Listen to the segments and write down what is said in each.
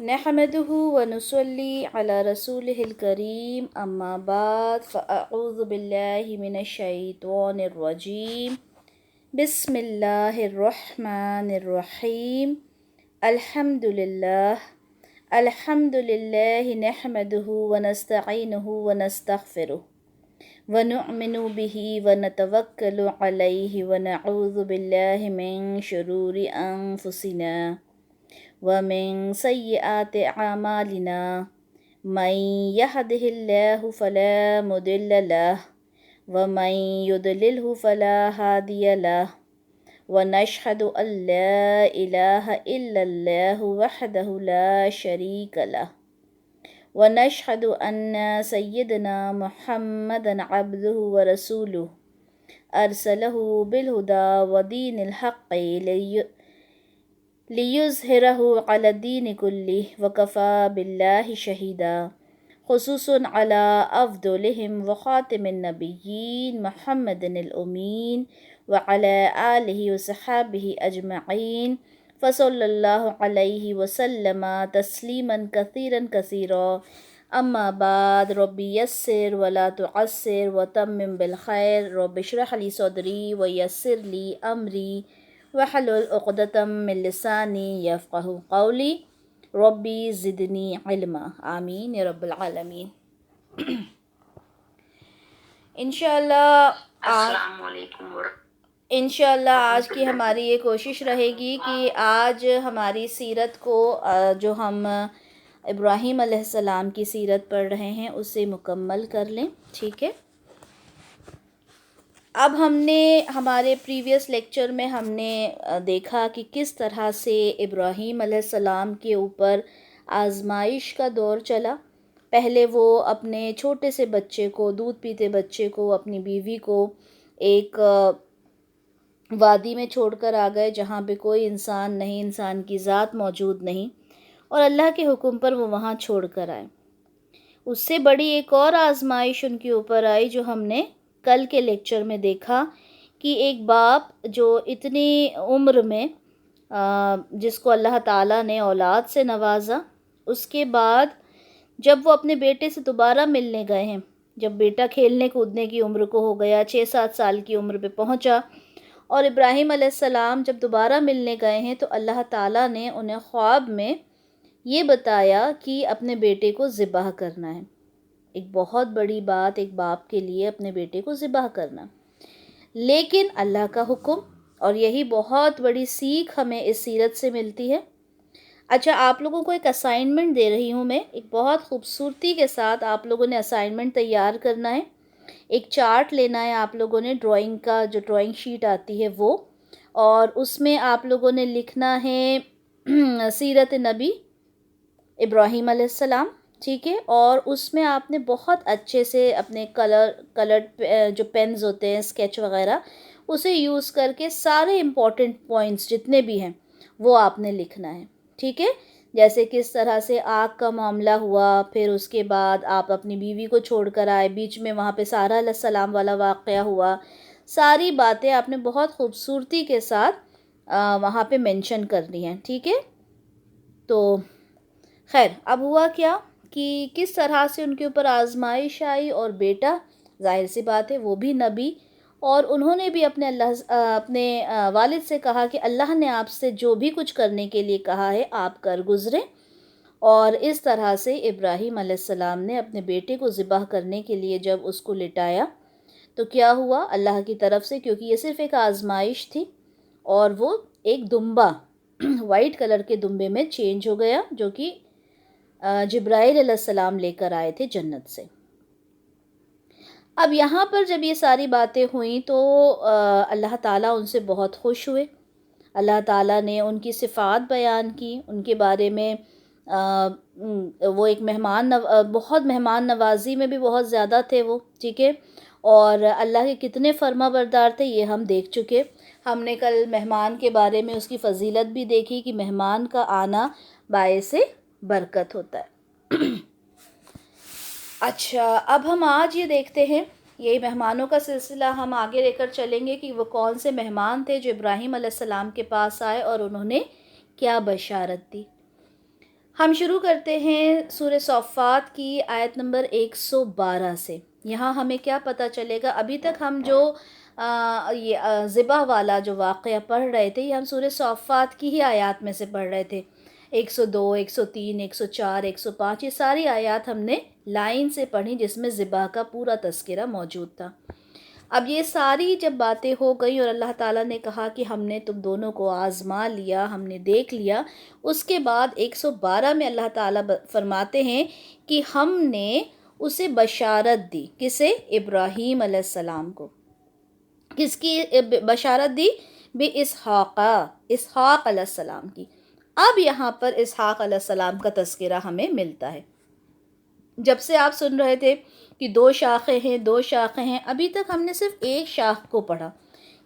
نحمده ونصلي على رسوله الكريم أما بعد فأعوذ بالله من الشيطان الرجيم بسم الله الرحمن الرحيم الحمد لله نحمده ونستعينه ونستغفره ونؤمن به ونتوكل عليه ونعوذ بالله من شرور أنفسنا ومن سيئات أعمالنا من يهده الله فلا مضل له ومن يضلله فلا هادي له ونشهد أن لا إله إلا الله وحده لا شريك له ونشهد أن سيدنا محمدا عبده ورسوله أرسله بالهدى ودين الحق ليظهره على الدين كله وكفى بالله شهيدا خصوصا على أفضلهم وخاتم النبيين محمد الأمين وعلى آله وصحابه أجمعين فصلى الله عليه وسلم تسليما كثيرا كثيرا أما بعد ربي يسر ولا تعسر وتمم بالخير رب اشرح لي صدري ويسر لي أمري وحلل عقدة من لسانی یفقہوا قولی ربی زدنی علما آمین یا رب العالمین۔ انشاءاللہ آج کی ہماری یہ کوشش رہے گی کہ آج ہماری سیرت کو جو ہم ابراہیم علیہ السلام کی سیرت پڑھ رہے ہیں اسے مکمل کر لیں، ٹھیک ہے۔ اب ہم نے ہمارے پریویس لیکچر میں ہم نے دیکھا کہ کس طرح سے ابراہیم علیہ السلام کے اوپر آزمائش کا دور چلا۔ پہلے وہ اپنے چھوٹے سے بچے کو، دودھ پیتے بچے کو، اپنی بیوی کو ایک وادی میں چھوڑ کر آ گئے جہاں پہ کوئی انسان نہیں، انسان کی ذات موجود نہیں، اور اللہ کے حکم پر وہ وہاں چھوڑ کر آئے۔ اس سے بڑی ایک اور آزمائش ان کے اوپر آئی جو ہم نے کل کے لیکچر میں دیکھا کہ ایک باپ جو اتنی عمر میں جس کو اللہ تعالیٰ نے اولاد سے نوازا، اس کے بعد جب وہ اپنے بیٹے سے دوبارہ ملنے گئے ہیں، جب بیٹا کھیلنے کودنے کی عمر کو ہو گیا، 6-7 سال کی عمر پہ پہنچا، اور ابراہیم علیہ السلام جب دوبارہ ملنے گئے ہیں تو اللہ تعالیٰ نے انہیں خواب میں یہ بتایا کہ اپنے بیٹے کو ذبح کرنا ہے۔ ایک بہت بڑی بات ایک باپ کے لیے اپنے بیٹے کو ذبح کرنا، لیکن اللہ کا حکم، اور یہی بہت بڑی سیکھ ہمیں اس سیرت سے ملتی ہے۔ اچھا، آپ لوگوں کو ایک اسائنمنٹ دے رہی ہوں میں، ایک بہت خوبصورتی کے ساتھ آپ لوگوں نے اسائنمنٹ تیار کرنا ہے۔ ایک چارٹ لینا ہے آپ لوگوں نے، ڈرائنگ کا جو ڈرائنگ شیٹ آتی ہے وہ، اور اس میں آپ لوگوں نے لکھنا ہے سیرت نبی ابراہیم علیہ السلام، ٹھیک ہے۔ اور اس میں آپ نے بہت اچھے سے اپنے کلرڈ جو پینز ہوتے ہیں، اسکیچ وغیرہ، اسے یوز کر کے سارے امپورٹنٹ پوائنٹس جتنے بھی ہیں وہ آپ نے لکھنا ہے، ٹھیک ہے۔ جیسے کس طرح سے آگ کا معاملہ ہوا، پھر اس کے بعد آپ اپنی بیوی کو چھوڑ کر آئے، بیچ میں وہاں پہ سارہ علیہ السلام والا واقعہ ہوا، ساری باتیں آپ نے بہت خوبصورتی کے ساتھ وہاں پہ مینشن کرنی ہیں، ٹھیک ہے۔ تو خیر، اب ہوا کیا کہ کس طرح سے ان کے اوپر آزمائش آئی، اور بیٹا ظاہر سی بات ہے وہ بھی نبی، اور انہوں نے بھی اپنے والد سے کہا کہ اللہ نے آپ سے جو بھی کچھ کرنے کے لیے کہا ہے آپ کر گزرے، اور اس طرح سے ابراہیم علیہ السلام نے اپنے بیٹے کو ذبح کرنے کے لیے جب اس کو لٹایا تو کیا ہوا اللہ کی طرف سے، کیونکہ یہ صرف ایک آزمائش تھی، اور وہ ایک دمبا وائٹ کلر کے دمبے میں چینج ہو گیا جو کہ جبرائیل علیہ السلام لے کر آئے تھے جنت سے۔ اب یہاں پر جب یہ ساری باتیں ہوئیں تو اللہ تعالیٰ ان سے بہت خوش ہوئے، اللہ تعالیٰ نے ان کی صفات بیان کی، ان کے بارے میں وہ ایک بہت مہمان نوازی میں بھی بہت زیادہ تھے وہ، ٹھیک ہے، اور اللہ کے کتنے فرما بردار تھے یہ ہم دیکھ چکے۔ ہم نے کل مہمان کے بارے میں اس کی فضیلت بھی دیکھی کہ مہمان کا آنا باعث برکت ہوتا ہے۔ اچھا، اب ہم آج یہ دیکھتے ہیں، یہی مہمانوں کا سلسلہ ہم آگے لے کر چلیں گے کہ وہ کون سے مہمان تھے جو ابراہیم علیہ السلام کے پاس آئے اور انہوں نے کیا بشارت دی۔ ہم شروع کرتے ہیں سورہ صافات کی آیت نمبر 112 سے. یہاں ہمیں کیا پتہ چلے گا؟ ابھی تک ہم جو یہ ذبح والا جو واقعہ پڑھ رہے تھے، یہ ہم سورہ صافات کی ہی آیات میں سے پڑھ رہے تھے. 102، 103، 104، 105 یہ ساری آیات ہم نے لائن سے پڑھی جس میں ذبح کا پورا تذکرہ موجود تھا. اب یہ ساری جب باتیں ہو گئی اور اللہ تعالیٰ نے کہا کہ ہم نے تم دونوں کو آزما لیا، ہم نے دیکھ لیا، اس کے بعد 112 میں اللہ تعالیٰ فرماتے ہیں کہ ہم نے اسے بشارت دی. کسے؟ ابراہیم علیہ السلام کو. کس کی بشارت دی؟ اسحاق علیہ السلام کی. اب یہاں پر اسحاق علیہ السلام کا تذکرہ ہمیں ملتا ہے. جب سے آپ سن رہے تھے کہ 2 شاخیں ہیں، ابھی تک ہم نے صرف ایک شاخ کو پڑھا.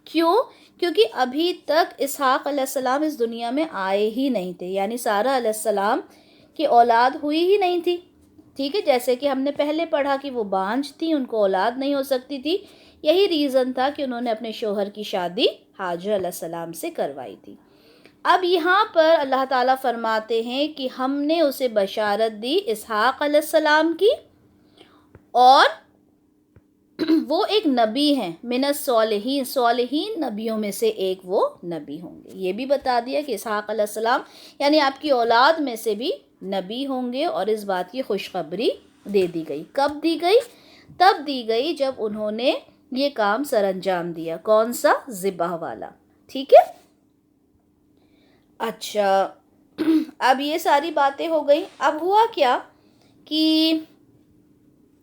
کیوں؟ کیونکہ ابھی تک اسحاق علیہ السلام اس دنیا میں آئے ہی نہیں تھے، یعنی سارہ علیہ السلام کی اولاد ہوئی ہی نہیں تھی. ٹھیک ہے، جیسے کہ ہم نے پہلے پڑھا کہ وہ بانجھ تھیں، ان کو اولاد نہیں ہو سکتی تھی. یہی ریزن تھا کہ انہوں نے اپنے شوہر کی شادی ہاجر علیہ السلام سے کروائی تھی. اب یہاں پر اللہ تعالیٰ فرماتے ہیں کہ ہم نے اسے بشارت دی اسحاق علیہ السلام کی، اور وہ ایک نبی ہیں، من الصالحین، صالحین نبیوں میں سے ایک وہ نبی ہوں گے. یہ بھی بتا دیا کہ اسحاق علیہ السلام یعنی آپ کی اولاد میں سے بھی نبی ہوں گے، اور اس بات کی خوشخبری دے دی گئی. کب دی گئی؟ تب دی گئی جب انہوں نے یہ کام سر انجام دیا. کون سا؟ ذبح والا. ٹھیک ہے. اچھا، اب یہ ساری باتیں ہو گئی. اب ہوا کیا کہ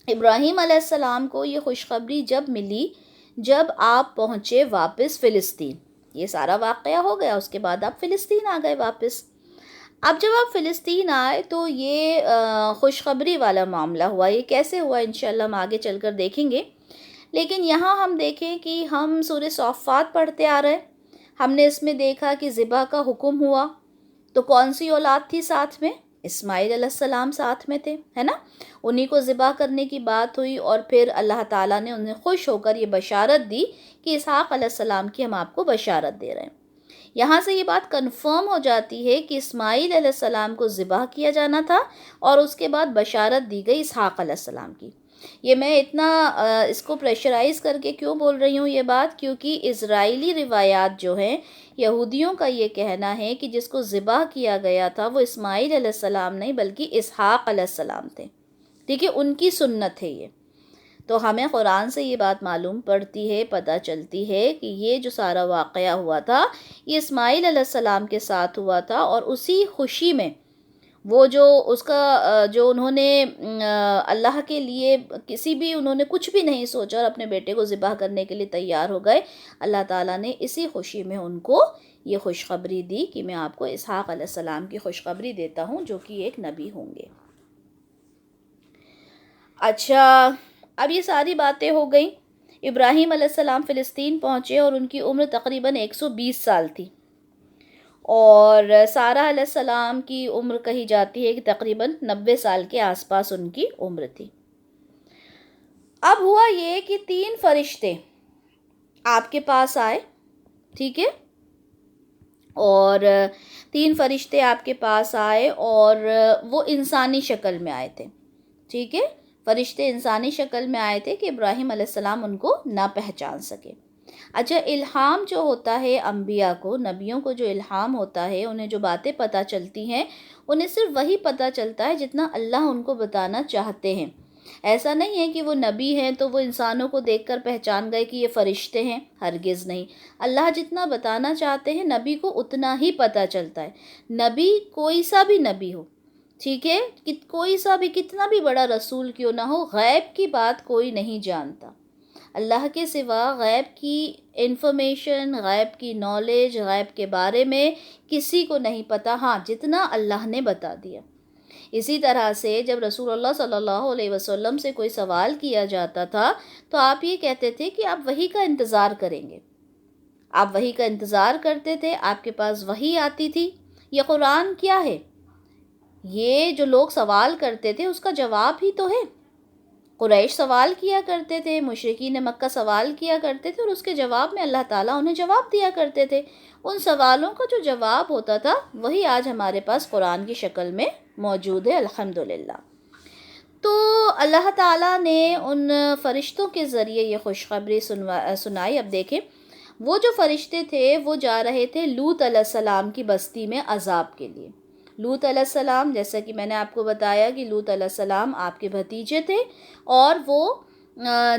ابراہیم علیہ السلام کو یہ خوشخبری جب ملی، جب آپ پہنچے واپس فلسطین. یہ سارا واقعہ ہو گیا، اس کے بعد آپ فلسطین آ گئے واپس. اب جب آپ فلسطین آئے تو یہ خوشخبری والا معاملہ ہوا. یہ کیسے ہوا انشاءاللہ ہم آگے چل کر دیکھیں گے. لیکن یہاں ہم دیکھیں کہ ہم سورہ صافات پڑھتے آ رہے، ہم نے اس میں دیکھا کہ ذبح کا حکم ہوا. تو کون سی اولاد تھی ساتھ میں؟ اسماعیل علیہ السلام ساتھ میں تھے، ہے نا. انہی کو ذبح کرنے کی بات ہوئی، اور پھر اللہ تعالیٰ نے انہیں خوش ہو کر یہ بشارت دی کہ اسحاق علیہ السلام کی ہم آپ کو بشارت دے رہے ہیں. یہاں سے یہ بات کنفرم ہو جاتی ہے کہ اسماعیل علیہ السلام کو ذبح کیا جانا تھا، اور اس کے بعد بشارت دی گئی اسحاق علیہ السلام کی. یہ میں اتنا اس کو پریشرائز کر کے کیوں بول رہی ہوں یہ بات؟ کیونکہ اسرائیلی روایات جو ہیں، یہودیوں کا یہ کہنا ہے کہ جس کو ذبح کیا گیا تھا وہ اسماعیل علیہ السلام نہیں بلکہ اسحاق علیہ السلام تھے. ٹھیک ہے، ان کی سنت ہے یہ. تو ہمیں قرآن سے یہ بات معلوم پڑتی ہے، پتہ چلتی ہے کہ یہ جو سارا واقعہ ہوا تھا یہ اسماعیل علیہ السلام کے ساتھ ہوا تھا، اور اسی خوشی میں وہ جو اس کا جو انہوں نے اللہ کے لیے کسی بھی انہوں نے کچھ بھی نہیں سوچا اور اپنے بیٹے کو ذبح کرنے کے لیے تیار ہو گئے. اللہ تعالیٰ نے اسی خوشی میں ان کو یہ خوشخبری دی کہ میں آپ کو اسحاق علیہ السلام کی خوشخبری دیتا ہوں جو کہ ایک نبی ہوں گے. اچھا، اب یہ ساری باتیں ہو گئیں. ابراہیم علیہ السلام فلسطین پہنچے اور ان کی عمر تقریباً 120 سال تھی، اور سارہ علیہ السلام کی عمر کہی جاتی ہے کہ تقریباً 90 سال کے آس پاس ان کی عمر تھی. اب ہوا یہ کہ 3 فرشتے آپ کے پاس آئے. ٹھیک ہے، اور 3 فرشتے آپ کے پاس آئے، اور وہ انسانی شکل میں آئے تھے. ٹھیک ہے، فرشتے انسانی شکل میں آئے تھے کہ ابراہیم علیہ السلام ان کو نہ پہچان سکے. اچھا، الہام جو ہوتا ہے انبیاء کو، نبیوں کو جو الہام ہوتا ہے، انہیں جو باتیں پتہ چلتی ہیں انہیں صرف وہی پتہ چلتا ہے جتنا اللہ ان کو بتانا چاہتے ہیں. ایسا نہیں ہے کہ وہ نبی ہیں تو وہ انسانوں کو دیکھ کر پہچان گئے کہ یہ فرشتے ہیں، ہرگز نہیں. اللہ جتنا بتانا چاہتے ہیں نبی کو اتنا ہی پتہ چلتا ہے. نبی کوئی سا بھی نبی ہو، ٹھیک ہے، کوئی سا بھی کتنا بھی بڑا رسول کیوں نہ ہو، غیب کی بات کوئی نہیں جانتا. اللہ کے سوا غیب کی انفارمیشن، غیب کی نالج، غیب کے بارے میں کسی کو نہیں پتہ، ہاں جتنا اللہ نے بتا دیا. اسی طرح سے جب رسول اللہ صلی اللہ علیہ وسلم سے کوئی سوال کیا جاتا تھا تو آپ یہ کہتے تھے کہ آپ وحی کا انتظار کریں گے. آپ وحی کا انتظار کرتے تھے، آپ کے پاس وحی آتی تھی. یہ قرآن کیا ہے؟ یہ جو لوگ سوال کرتے تھے اس کا جواب ہی تو ہے. قریش سوال کیا کرتے تھے، مشرکین مکہ سوال کیا کرتے تھے، اور اس کے جواب میں اللہ تعالیٰ انہیں جواب دیا کرتے تھے. ان سوالوں کا جو جواب ہوتا تھا وہی آج ہمارے پاس قرآن کی شکل میں موجود ہے الحمدللہ۔ تو اللہ تعالیٰ نے ان فرشتوں کے ذریعے یہ خوشخبری سنائی۔ اب دیکھیں وہ جو فرشتے تھے وہ جا رہے تھے لوط علیہ السلام کی بستی میں عذاب کے لیے۔ لوط علیہ السلام، جیسا کہ میں نے آپ کو بتایا کہ لوط علیہ السلام آپ کے بھتیجے تھے، اور وہ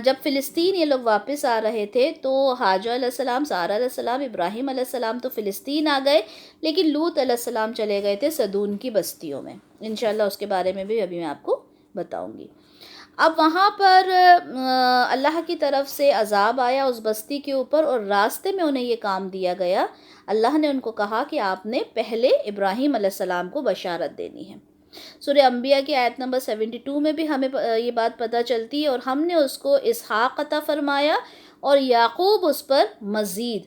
جب فلسطین یہ لوگ واپس آ رہے تھے تو حاجہ علیہ السلام، سارہ علیہ السلام، ابراہیم علیہ السلام تو فلسطین آ گئے، لیکن لوط علیہ السلام چلے گئے تھے صدون کی بستیوں میں۔ انشاءاللہ اس کے بارے میں بھی ابھی میں آپ کو بتاؤں گی۔ اب وہاں پر اللہ کی طرف سے عذاب آیا اس بستی کے اوپر، اور راستے میں انہیں یہ کام دیا گیا۔ اللہ نے ان کو کہا کہ آپ نے پہلے ابراہیم علیہ السلام کو بشارت دینی ہے۔ سورہ انبیاء کی آیت نمبر 72 میں بھی ہمیں یہ بات پتہ چلتی ہے، اور ہم نے اس کو اسحاق عطا فرمایا اور یعقوب اس پر مزید،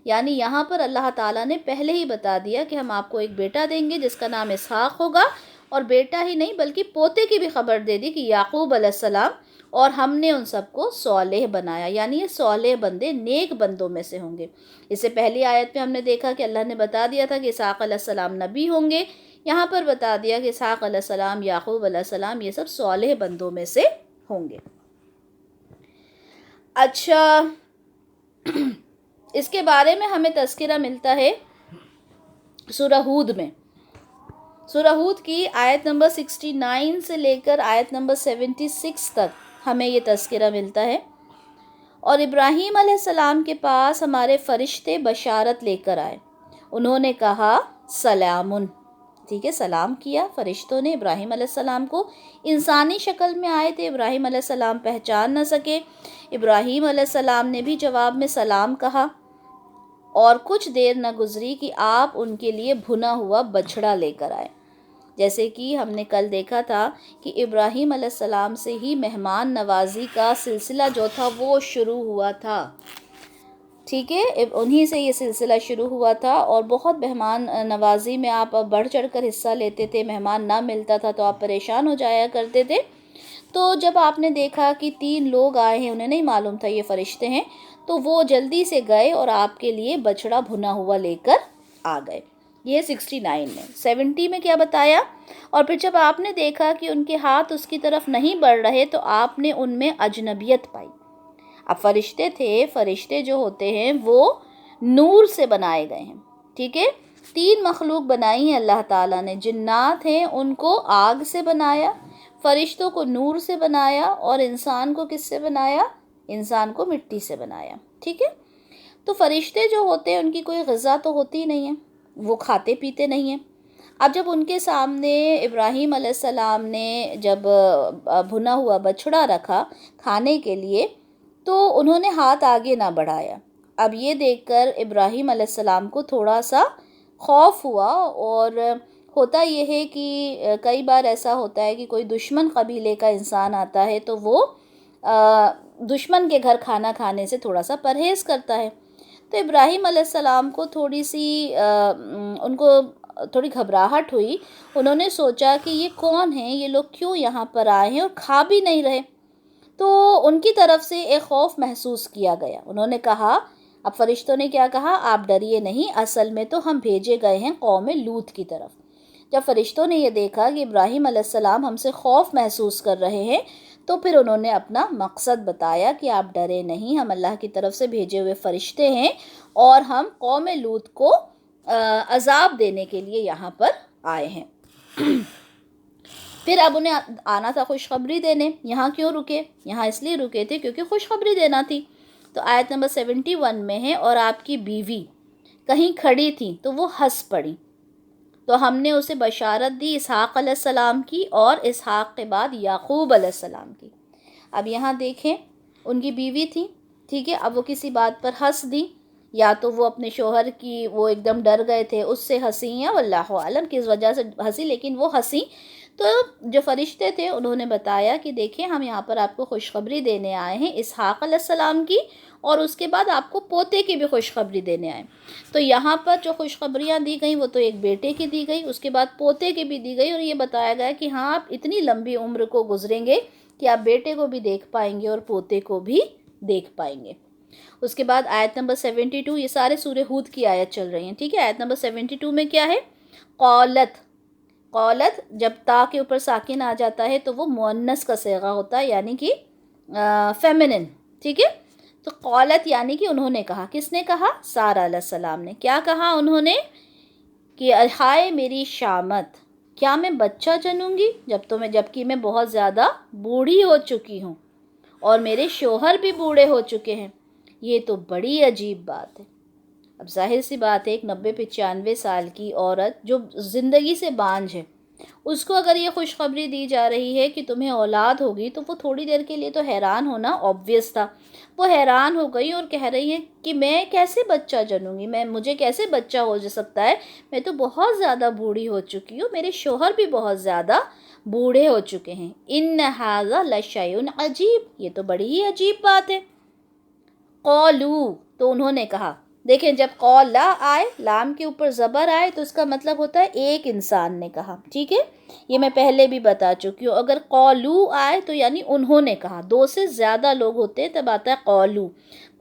یعنی یہاں پر اللہ تعالیٰ نے پہلے ہی بتا دیا کہ ہم آپ کو ایک بیٹا دیں گے جس کا نام اسحاق ہوگا، اور بیٹا ہی نہیں بلکہ پوتے کی بھی خبر دے دی کہ یعقوب علیہ السلام، اور ہم نے ان سب کو صالح بنایا، یعنی یہ صالح بندے نیک بندوں میں سے ہوں گے۔ اس سے پہلی آیت میں ہم نے دیکھا کہ اللہ نے بتا دیا تھا کہ اسحاق علیہ السلام نبی ہوں گے، یہاں پر بتا دیا کہ اسحاق علیہ السلام، یعقوب علیہ السلام یہ سب صالح بندوں میں سے ہوں گے۔ اچھا، اس کے بارے میں ہمیں تذکرہ ملتا ہے سورہ ہود میں۔ سورہ ہود کی آیت نمبر 69 سے لے کر آیت نمبر 76 تک ہمیں یہ تذکرہ ملتا ہے۔ اور ابراہیم علیہ السلام کے پاس ہمارے فرشتے بشارت لے کر آئے، انہوں نے کہا سلامن، ٹھیک ہے، سلام کیا فرشتوں نے ابراہیم علیہ السلام کو۔ انسانی شکل میں آئے تھے، ابراہیم علیہ السلام پہچان نہ سکے، ابراہیم علیہ السلام نے بھی جواب میں سلام کہا، اور کچھ دیر نہ گزری کہ آپ ان کے لیے بھنا ہوا بچھڑا لے کر آئے۔ جیسے کہ ہم نے کل دیکھا تھا کہ ابراہیم علیہ السلام سے ہی مہمان نوازی کا سلسلہ جو تھا وہ شروع ہوا تھا، ٹھیک ہے، انہی سے یہ سلسلہ شروع ہوا تھا، اور بہت مہمان نوازی میں آپ بڑھ چڑھ کر حصہ لیتے تھے، مہمان نہ ملتا تھا تو آپ پریشان ہو جایا کرتے تھے۔ تو جب آپ نے دیکھا کہ 3 لوگ آئے ہیں، انہیں نہیں معلوم تھا یہ فرشتے ہیں، تو وہ جلدی سے گئے اور آپ کے لیے بچڑا بھنا ہوا لے کر آ گئے۔ یہ 69 میں۔ 70 میں کیا بتایا؟ اور پھر جب آپ نے دیکھا کہ ان کے ہاتھ اس کی طرف نہیں بڑھ رہے تو آپ نے ان میں اجنبیت پائی۔ اب فرشتے تھے، فرشتے جو ہوتے ہیں وہ نور سے بنائے گئے ہیں، ٹھیک ہے، 3 مخلوق بنائی ہیں اللہ تعالیٰ نے۔ جنات ہیں ان کو آگ سے بنایا، فرشتوں کو نور سے بنایا، اور انسان کو کس سے بنایا؟ انسان کو مٹی سے بنایا، ٹھیک ہے۔ تو فرشتے جو ہوتے ہیں ان کی کوئی غذا تو ہوتی نہیں ہے، وہ کھاتے پیتے نہیں ہیں۔ اب جب ان کے سامنے ابراہیم علیہ السلام نے جب بھنا ہوا بچھڑا رکھا کھانے کے لیے تو انہوں نے ہاتھ آگے نہ بڑھایا۔ اب یہ دیکھ کر ابراہیم علیہ السلام کو تھوڑا سا خوف ہوا، اور ہوتا یہ ہے کہ کئی بار ایسا ہوتا ہے کہ کوئی دشمن قبیلے کا انسان آتا ہے تو وہ دشمن کے گھر کھانا کھانے سے تھوڑا سا پرہیز کرتا ہے۔ تو ابراہیم علیہ السلام کو ان کو تھوڑی گھبراہٹ ہوئی، انہوں نے سوچا کہ یہ کون ہیں، یہ لوگ کیوں یہاں پر آئے ہیں اور کھا بھی نہیں رہے، تو ان کی طرف سے ایک خوف محسوس کیا گیا۔ انہوں نے کہا، اب فرشتوں نے کیا کہا؟ آپ ڈریے نہیں، اصل میں تو ہم بھیجے گئے ہیں قوم لوط کی طرف۔ جب فرشتوں نے یہ دیکھا کہ ابراہیم علیہ السلام ہم سے خوف محسوس کر رہے ہیں تو پھر انہوں نے اپنا مقصد بتایا کہ آپ ڈرے نہیں، ہم اللہ کی طرف سے بھیجے ہوئے فرشتے ہیں، اور ہم قوم لوط کو عذاب دینے کے لیے یہاں پر آئے ہیں۔ پھر اب انہیں آنا تھا خوشخبری دینے۔ یہاں کیوں رکے؟ یہاں اس لیے رکے تھے کیونکہ خوشخبری دینا تھی۔ تو آیت نمبر 71 میں ہے، اور آپ کی بیوی کہیں کھڑی تھی تو وہ ہنس پڑی، تو ہم نے اسے بشارت دی اسحاق علیہ السلام کی، اور اسحاق کے بعد یعقوب علیہ السلام کی۔ اب یہاں دیکھیں، ان کی بیوی تھی، ٹھیک ہے، اب وہ کسی بات پر ہنس دی، یا تو وہ اپنے شوہر کی وہ ایک دم ڈر گئے تھے اس سے ہنسی، یا واللہ عالم کس وجہ سے ہنسی، لیکن وہ ہنسی۔ تو جو فرشتے تھے انہوں نے بتایا کہ دیکھیں ہم یہاں پر آپ کو خوشخبری دینے آئے ہیں اسحاق علیہ السلام کی، اور اس کے بعد آپ کو پوتے کی بھی خوشخبری دینے آئے۔ تو یہاں پر جو خوشخبریاں دی گئیں وہ تو ایک بیٹے کی دی گئی، اس کے بعد پوتے کی بھی دی گئی، اور یہ بتایا گیا کہ ہاں آپ اتنی لمبی عمر کو گزریں گے کہ آپ بیٹے کو بھی دیکھ پائیں گے اور پوتے کو بھی دیکھ پائیں گے۔ اس کے بعد آیت نمبر 72، یہ سارے سورہ ہود کی آیت چل رہی ہیں، ٹھیک ہے۔ آیت نمبر 72 میں کیا ہے؟ قالت جب تا کے اوپر ساکن آ جاتا ہے تو وہ مؤنث کا صیغہ ہوتا ہے، یعنی کہ فیمنن، ٹھیک ہے. تو قالت یعنی کہ انہوں نے کہا. کس نے کہا؟ سارہ علیہ السلام نے. کیا کہا انہوں نے؟ کہ ہائے میری شامت، کیا میں بچہ جنوں گی جبکہ میں بہت زیادہ بوڑھی ہو چکی ہوں اور میرے شوہر بھی بوڑھے ہو چکے ہیں. یہ تو بڑی عجیب بات ہے. اب ظاہر سی بات ہے، ایک 90-95 سال کی عورت جو زندگی سے بانجھ ہے، اس کو اگر یہ خوشخبری دی جا رہی ہے کہ تمہیں اولاد ہوگی تو وہ تھوڑی دیر کے لیے تو حیران ہونا آبویس تھا. وہ حیران ہو گئی اور کہہ رہی ہے کہ میں کیسے بچہ جنوں گی، مجھے کیسے بچہ ہو سکتا ہے، میں تو بہت زیادہ بوڑھی ہو چکی ہوں، میرے شوہر بھی بہت زیادہ بوڑھے ہو چکے ہیں. ان ھذا لشیء عجیب، یہ تو بڑی ہی عجیب بات ہے. قالو، تو انہوں نے کہا. دیکھیں جب قولا آئے، لام کے اوپر زبر آئے تو اس کا مطلب ہوتا ہے ایک انسان نے کہا، ٹھیک ہے. یہ میں پہلے بھی بتا چکی ہوں. اگر قولو آئے تو یعنی انہوں نے کہا، دو سے زیادہ لوگ ہوتے ہیں تب آتا ہے قولو.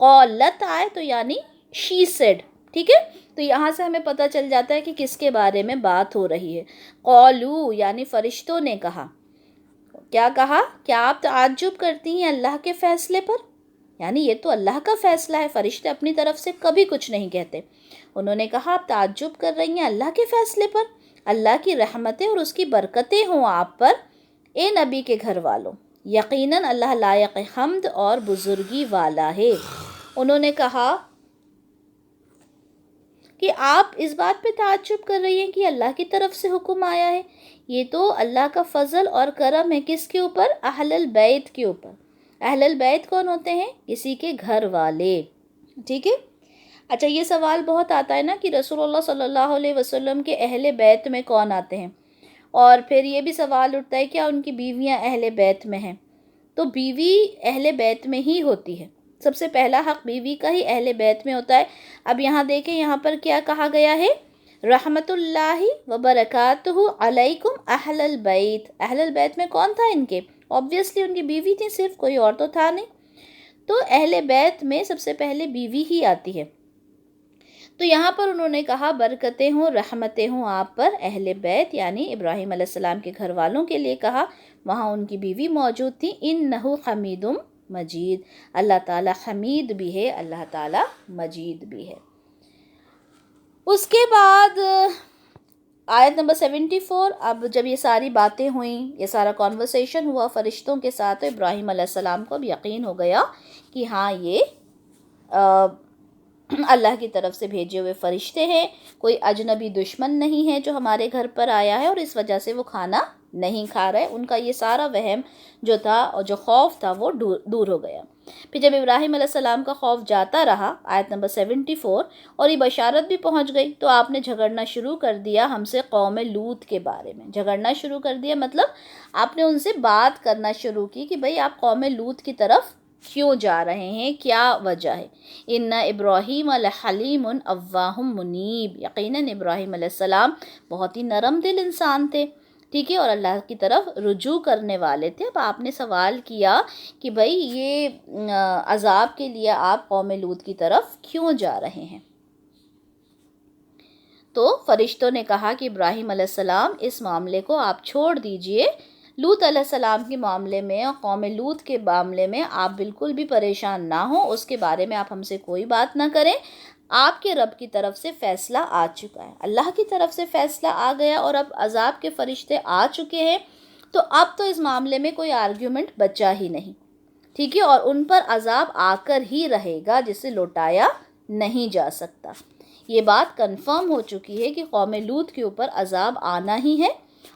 قولت آئے تو یعنی شی سیڈ، ٹھیک ہے. تو یہاں سے ہمیں پتہ چل جاتا ہے کہ کس کے بارے میں بات ہو رہی ہے. قولو یعنی فرشتوں نے کہا. کیا کہا؟ کیا آپ تعجب کرتی ہیں اللہ کے فیصلے پر؟ یعنی یہ تو اللہ کا فیصلہ ہے، فرشتے اپنی طرف سے کبھی کچھ نہیں کہتے. انہوں نے کہا آپ تعجب کر رہی ہیں اللہ کے فیصلے پر؟ اللہ کی رحمتیں اور اس کی برکتیں ہوں آپ پر اے نبی کے گھر والوں. یقیناً اللہ لائق حمد اور بزرگی والا ہے. انہوں نے کہا کہ آپ اس بات پہ تعجب کر رہی ہیں کہ اللہ کی طرف سے حکم آیا ہے. یہ تو اللہ کا فضل اور کرم ہے. کس کے اوپر؟ اہل البیت کے اوپر. اہل البیت کون ہوتے ہیں؟ کسی کے گھر والے، ٹھیک ہے. اچھا یہ سوال بہت آتا ہے نا کہ رسول اللہ صلی اللہ علیہ وسلم کے اہل بیت میں کون آتے ہیں، اور پھر یہ بھی سوال اٹھتا ہے کیا ان کی بیویاں اہل بیت میں ہیں؟ تو بیوی اہل بیت میں ہی ہوتی ہے. سب سے پہلا حق بیوی کا ہی اہل بیت میں ہوتا ہے. اب یہاں دیکھیں یہاں پر کیا کہا گیا ہے؟ رحمت اللہ وبرکاتہ علیکم اہل البیت. اہل البیت میں کون تھا ان کے؟ obviously ان کی بیوی تھی صرف، کوئی اور تو تھا نہیں. تو اہل بیت میں سب سے پہلے بیوی ہی آتی ہے. تو یہاں پر انہوں نے کہا برکتیں ہوں، رحمتیں ہوں آپ پر اہل بیت، یعنی ابراہیم علیہ السلام کے گھر والوں کے لیے کہا. وہاں ان کی بیوی موجود تھی. انہ حمید مجید، اللہ تعالیٰ حمید بھی ہے، اللہ تعالیٰ مجید بھی ہے. اس کے بعد آیت نمبر 74. اب جب یہ ساری باتیں ہوئیں، یہ سارا کانورسیشن ہوا فرشتوں کے ساتھ، تو ابراہیم علیہ السلام کو اب یقین ہو گیا کہ ہاں یہ اللہ کی طرف سے بھیجے ہوئے فرشتے ہیں، کوئی اجنبی دشمن نہیں ہے جو ہمارے گھر پر آیا ہے اور اس وجہ سے وہ کھانا نہیں کھا رہے. ان کا یہ سارا وہم جو تھا اور جو خوف تھا وہ دور ہو گیا. پھر جب ابراہیم علیہ السلام کا خوف جاتا رہا، آیت نمبر 74، اور یہ بشارت بھی پہنچ گئی، تو آپ نے جھگڑنا شروع کر دیا ہم سے قوم لوط کے بارے میں. جھگڑنا شروع کر دیا مطلب آپ نے ان سے بات کرنا شروع کی کہ بھئی آپ قوم لوط کی طرف کیوں جا رہے ہیں، کیا وجہ ہے. ان ابراہیم لحلیم اواہ منیب، یقیناً ابراہیم علیہ السلام بہت ہی نرم دل انسان تھے، ٹھیک ہے، اور اللہ کی طرف رجوع کرنے والے تھے. اب آپ نے سوال کیا کہ بھئی یہ عذاب کے لیے آپ قوم لوط کی طرف کیوں جا رہے ہیں. تو فرشتوں نے کہا کہ ابراہیم علیہ السلام اس معاملے کو آپ چھوڑ دیجئے. لوط علیہ السلام کے معاملے میں اور قوم لوط کے معاملے میں آپ بالکل بھی پریشان نہ ہوں، اس کے بارے میں آپ ہم سے کوئی بات نہ کریں. آپ کے رب کی طرف سے فیصلہ آ چکا ہے، اللہ کی طرف سے فیصلہ آ گیا اور اب عذاب کے فرشتے آ چکے ہیں. تو اب تو اس معاملے میں کوئی آرگیومنٹ بچا ہی نہیں، ٹھیک ہے، اور ان پر عذاب آ کر ہی رہے گا جسے لوٹایا نہیں جا سکتا. یہ بات کنفرم ہو چکی ہے کہ قوم لوط کے اوپر عذاب آنا ہی ہے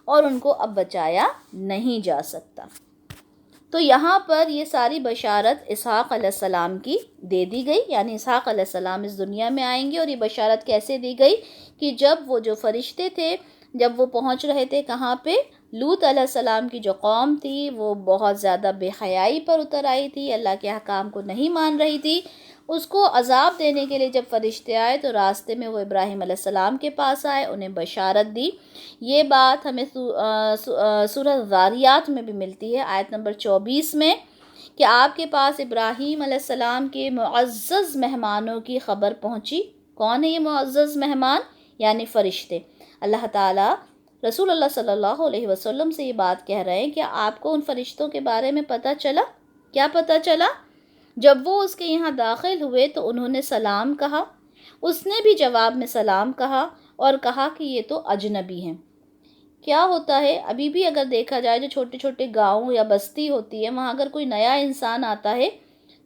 اور ان کو اب بچایا نہیں جا سکتا. تو یہاں پر یہ ساری بشارت اسحاق علیہ السلام کی دے دی گئی، یعنی اسحاق علیہ السلام اس دنیا میں آئیں گے. اور یہ بشارت کیسے دی گئی کہ جب وہ جو فرشتے تھے جب وہ پہنچ رہے تھے کہاں پہ، لوط علیہ السلام کی جو قوم تھی وہ بہت زیادہ بے حیائی پر اتر آئی تھی، اللہ کے احکام کو نہیں مان رہی تھی. اس کو عذاب دینے کے لیے جب فرشتے آئے تو راستے میں وہ ابراہیم علیہ السلام کے پاس آئے، انہیں بشارت دی. یہ بات ہمیں سورہ ذاریات میں بھی ملتی ہے، آیت نمبر 24 میں، کہ آپ کے پاس ابراہیم علیہ السلام کے معزز مہمانوں کی خبر پہنچی. کون ہے یہ معزز مہمان؟ یعنی فرشتے. اللہ تعالیٰ رسول اللہ صلی اللہ علیہ وسلم سے یہ بات کہہ رہے ہیں کہ آپ کو ان فرشتوں کے بارے میں پتہ چلا؟ کیا پتہ چلا؟ جب وہ اس کے یہاں داخل ہوئے تو انہوں نے سلام کہا، اس نے بھی جواب میں سلام کہا اور کہا کہ یہ تو اجنبی ہیں۔ کیا ہوتا ہے ابھی بھی اگر دیکھا جائے جو چھوٹے چھوٹے گاؤں یا بستی ہوتی ہے، وہاں اگر کوئی نیا انسان آتا ہے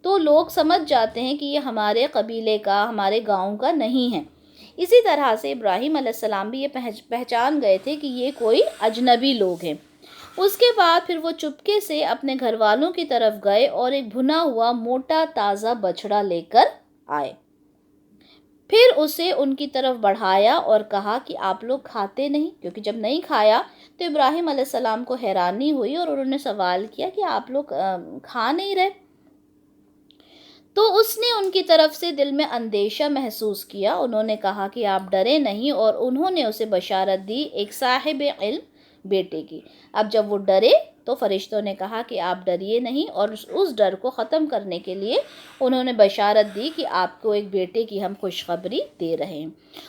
تو لوگ سمجھ جاتے ہیں کہ یہ ہمارے قبیلے کا، ہمارے گاؤں کا نہیں ہے۔ اسی طرح سے ابراہیم علیہ السلام بھی یہ پہچان گئے تھے کہ یہ کوئی اجنبی لوگ ہیں۔ اس کے بعد پھر وہ چپکے سے اپنے گھر والوں کی طرف گئے اور ایک بھنا ہوا موٹا تازہ بچڑا لے کر آئے، پھر اسے ان کی طرف بڑھایا اور کہا کہ آپ لوگ کھاتے نہیں؟ کیونکہ جب نہیں کھایا تو ابراہیم علیہ السلام کو حیرانی ہوئی اور انہوں نے سوال کیا کہ آپ لوگ کھا نہیں رہے؟ تو اس نے ان کی طرف سے دل میں اندیشہ محسوس کیا۔ انہوں نے کہا کہ آپ ڈرے نہیں، اور انہوں نے اسے بشارت دی ایک صاحب علم بیٹے کی۔ اب جب وہ ڈرے تو فرشتوں نے کہا کہ آپ ڈریے نہیں، اور اس ڈر کو ختم کرنے کے لیے انہوں نے بشارت دی کہ آپ کو ایک بیٹے کی ہم خوشخبری دے رہے ہیں۔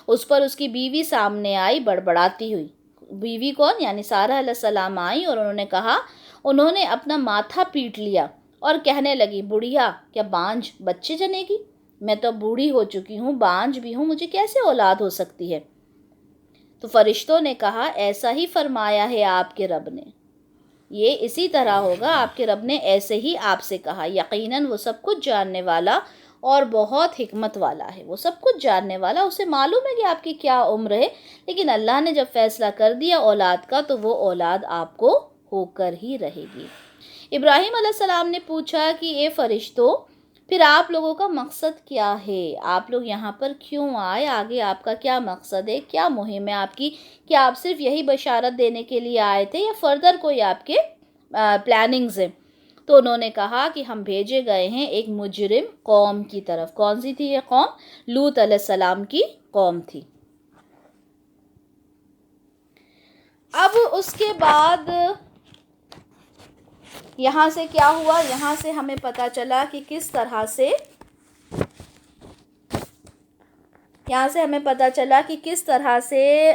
اس پر اس کی بیوی سامنے آئی بڑبڑاتی ہوئی۔ بیوی کون؟ یعنی سارہ علیہ السلام آئی اور انہوں نے کہا، انہوں نے اپنا ماتھا پیٹ لیا اور کہنے لگی، بڑھیا کیا بانجھ بچے جنے گی؟ میں تو بوڑھی ہو چکی ہوں، بانجھ بھی ہوں، مجھے کیسے اولاد ہو سکتی ہے؟ تو فرشتوں نے کہا، ایسا ہی فرمایا ہے آپ کے رب نے، یہ اسی طرح ہوگا، آپ کے رب نے ایسے ہی آپ سے کہا، یقیناً وہ سب کچھ جاننے والا اور بہت حکمت والا ہے۔ وہ سب کچھ جاننے والا، اسے معلوم ہے کہ آپ کی کیا عمر ہے، لیکن اللہ نے جب فیصلہ کر دیا اولاد کا تو وہ اولاد آپ کو ہو کر ہی رہے گی۔ ابراہیم علیہ السلام نے پوچھا کہ اے فرشتوں، پھر آپ لوگوں کا مقصد کیا ہے؟ آپ لوگ یہاں پر کیوں آئے؟ آگے آپ کا کیا مقصد ہے؟ کیا مہم ہے آپ کی؟ کیا آپ صرف یہی بشارت دینے کے لیے آئے تھے یا فردر کوئی آپ کے پلاننگز ہیں؟ تو انہوں نے کہا کہ ہم بھیجے گئے ہیں ایک مجرم قوم کی طرف۔ کون سی تھی یہ قوم؟ لوط علیہ السلام کی قوم تھی۔ اب اس کے بعد یہاں سے کیا ہوا؟ یہاں سے ہمیں پتہ چلا کہ کس طرح سے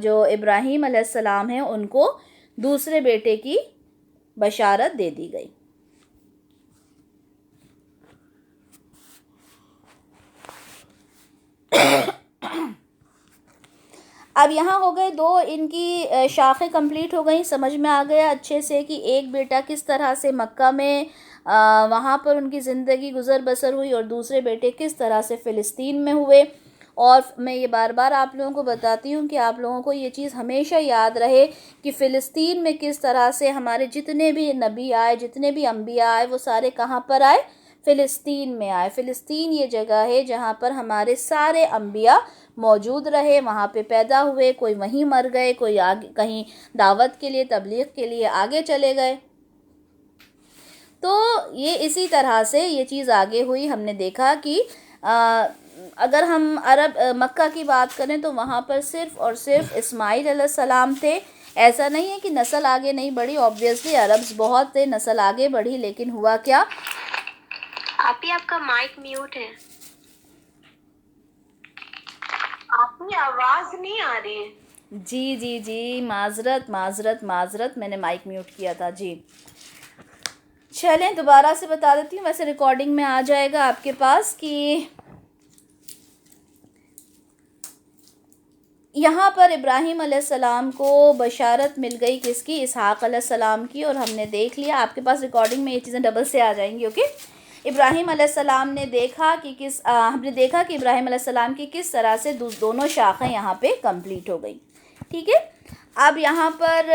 جو ابراہیم علیہ السلام ہیں ان کو دوسرے بیٹے کی بشارت دے دی گئی۔ اب یہاں ہو گئے دو، ان کی شاخیں کمپلیٹ ہو گئیں، سمجھ میں آ گیا اچھے سے کہ ایک بیٹا کس طرح سے مکہ میں وہاں پر ان کی زندگی گزر بسر ہوئی، اور دوسرے بیٹے کس طرح سے فلسطین میں ہوئے۔ اور میں یہ بار بار آپ لوگوں کو بتاتی ہوں کہ آپ لوگوں کو یہ چیز ہمیشہ یاد رہے کہ فلسطین میں کس طرح سے ہمارے جتنے بھی نبی آئے، جتنے بھی انبیاء آئے، وہ سارے کہاں پر آئے؟ فلسطین میں آئے۔ فلسطین یہ جگہ ہے جہاں پر ہمارے سارے انبیاء موجود رہے، وہاں پہ پیدا ہوئے، کوئی وہیں مر گئے، کوئی آگے کہیں دعوت کے لیے، تبلیغ کے لیے آگے چلے گئے۔ تو یہ اسی طرح سے یہ چیز آگے ہوئی۔ ہم نے دیکھا کہ اگر ہم مکہ کی بات کریں تو وہاں پر صرف اور صرف اسماعیل علیہ السلام تھے۔ ایسا نہیں ہے کہ نسل آگے نہیں بڑھی، اوبویسلی عربز بہت تھے، نسل آگے بڑھی، لیکن ہوا کیا؟ آپ کا مائک میوٹ ہے، آپ کی آواز نہیں آ رہی ہے۔ جی معذرت، میں نے مائک میوٹ کیا تھا۔ جی چلیں دوبارہ سے بتا دیتی ہوں، ویسے ریکارڈنگ میں آ جائے گا آپ کے پاس کہ یہاں پر ابراہیم علیہ السلام کو بشارت مل گئی کس کی؟ اسحاق علیہ السلام کی، اور ہم نے دیکھ لیا، آپ کے پاس ریکارڈنگ میں یہ چیزیں ڈبل سے آ جائیں گی، اوکے؟ ابراہیم علیہ السلام نے دیکھا کہ ہم نے دیکھا کہ ابراہیم علیہ السلام کی کس طرح سے دونوں شاخیں یہاں پہ کمپلیٹ ہو گئی، ٹھیک ہے؟ اب یہاں پر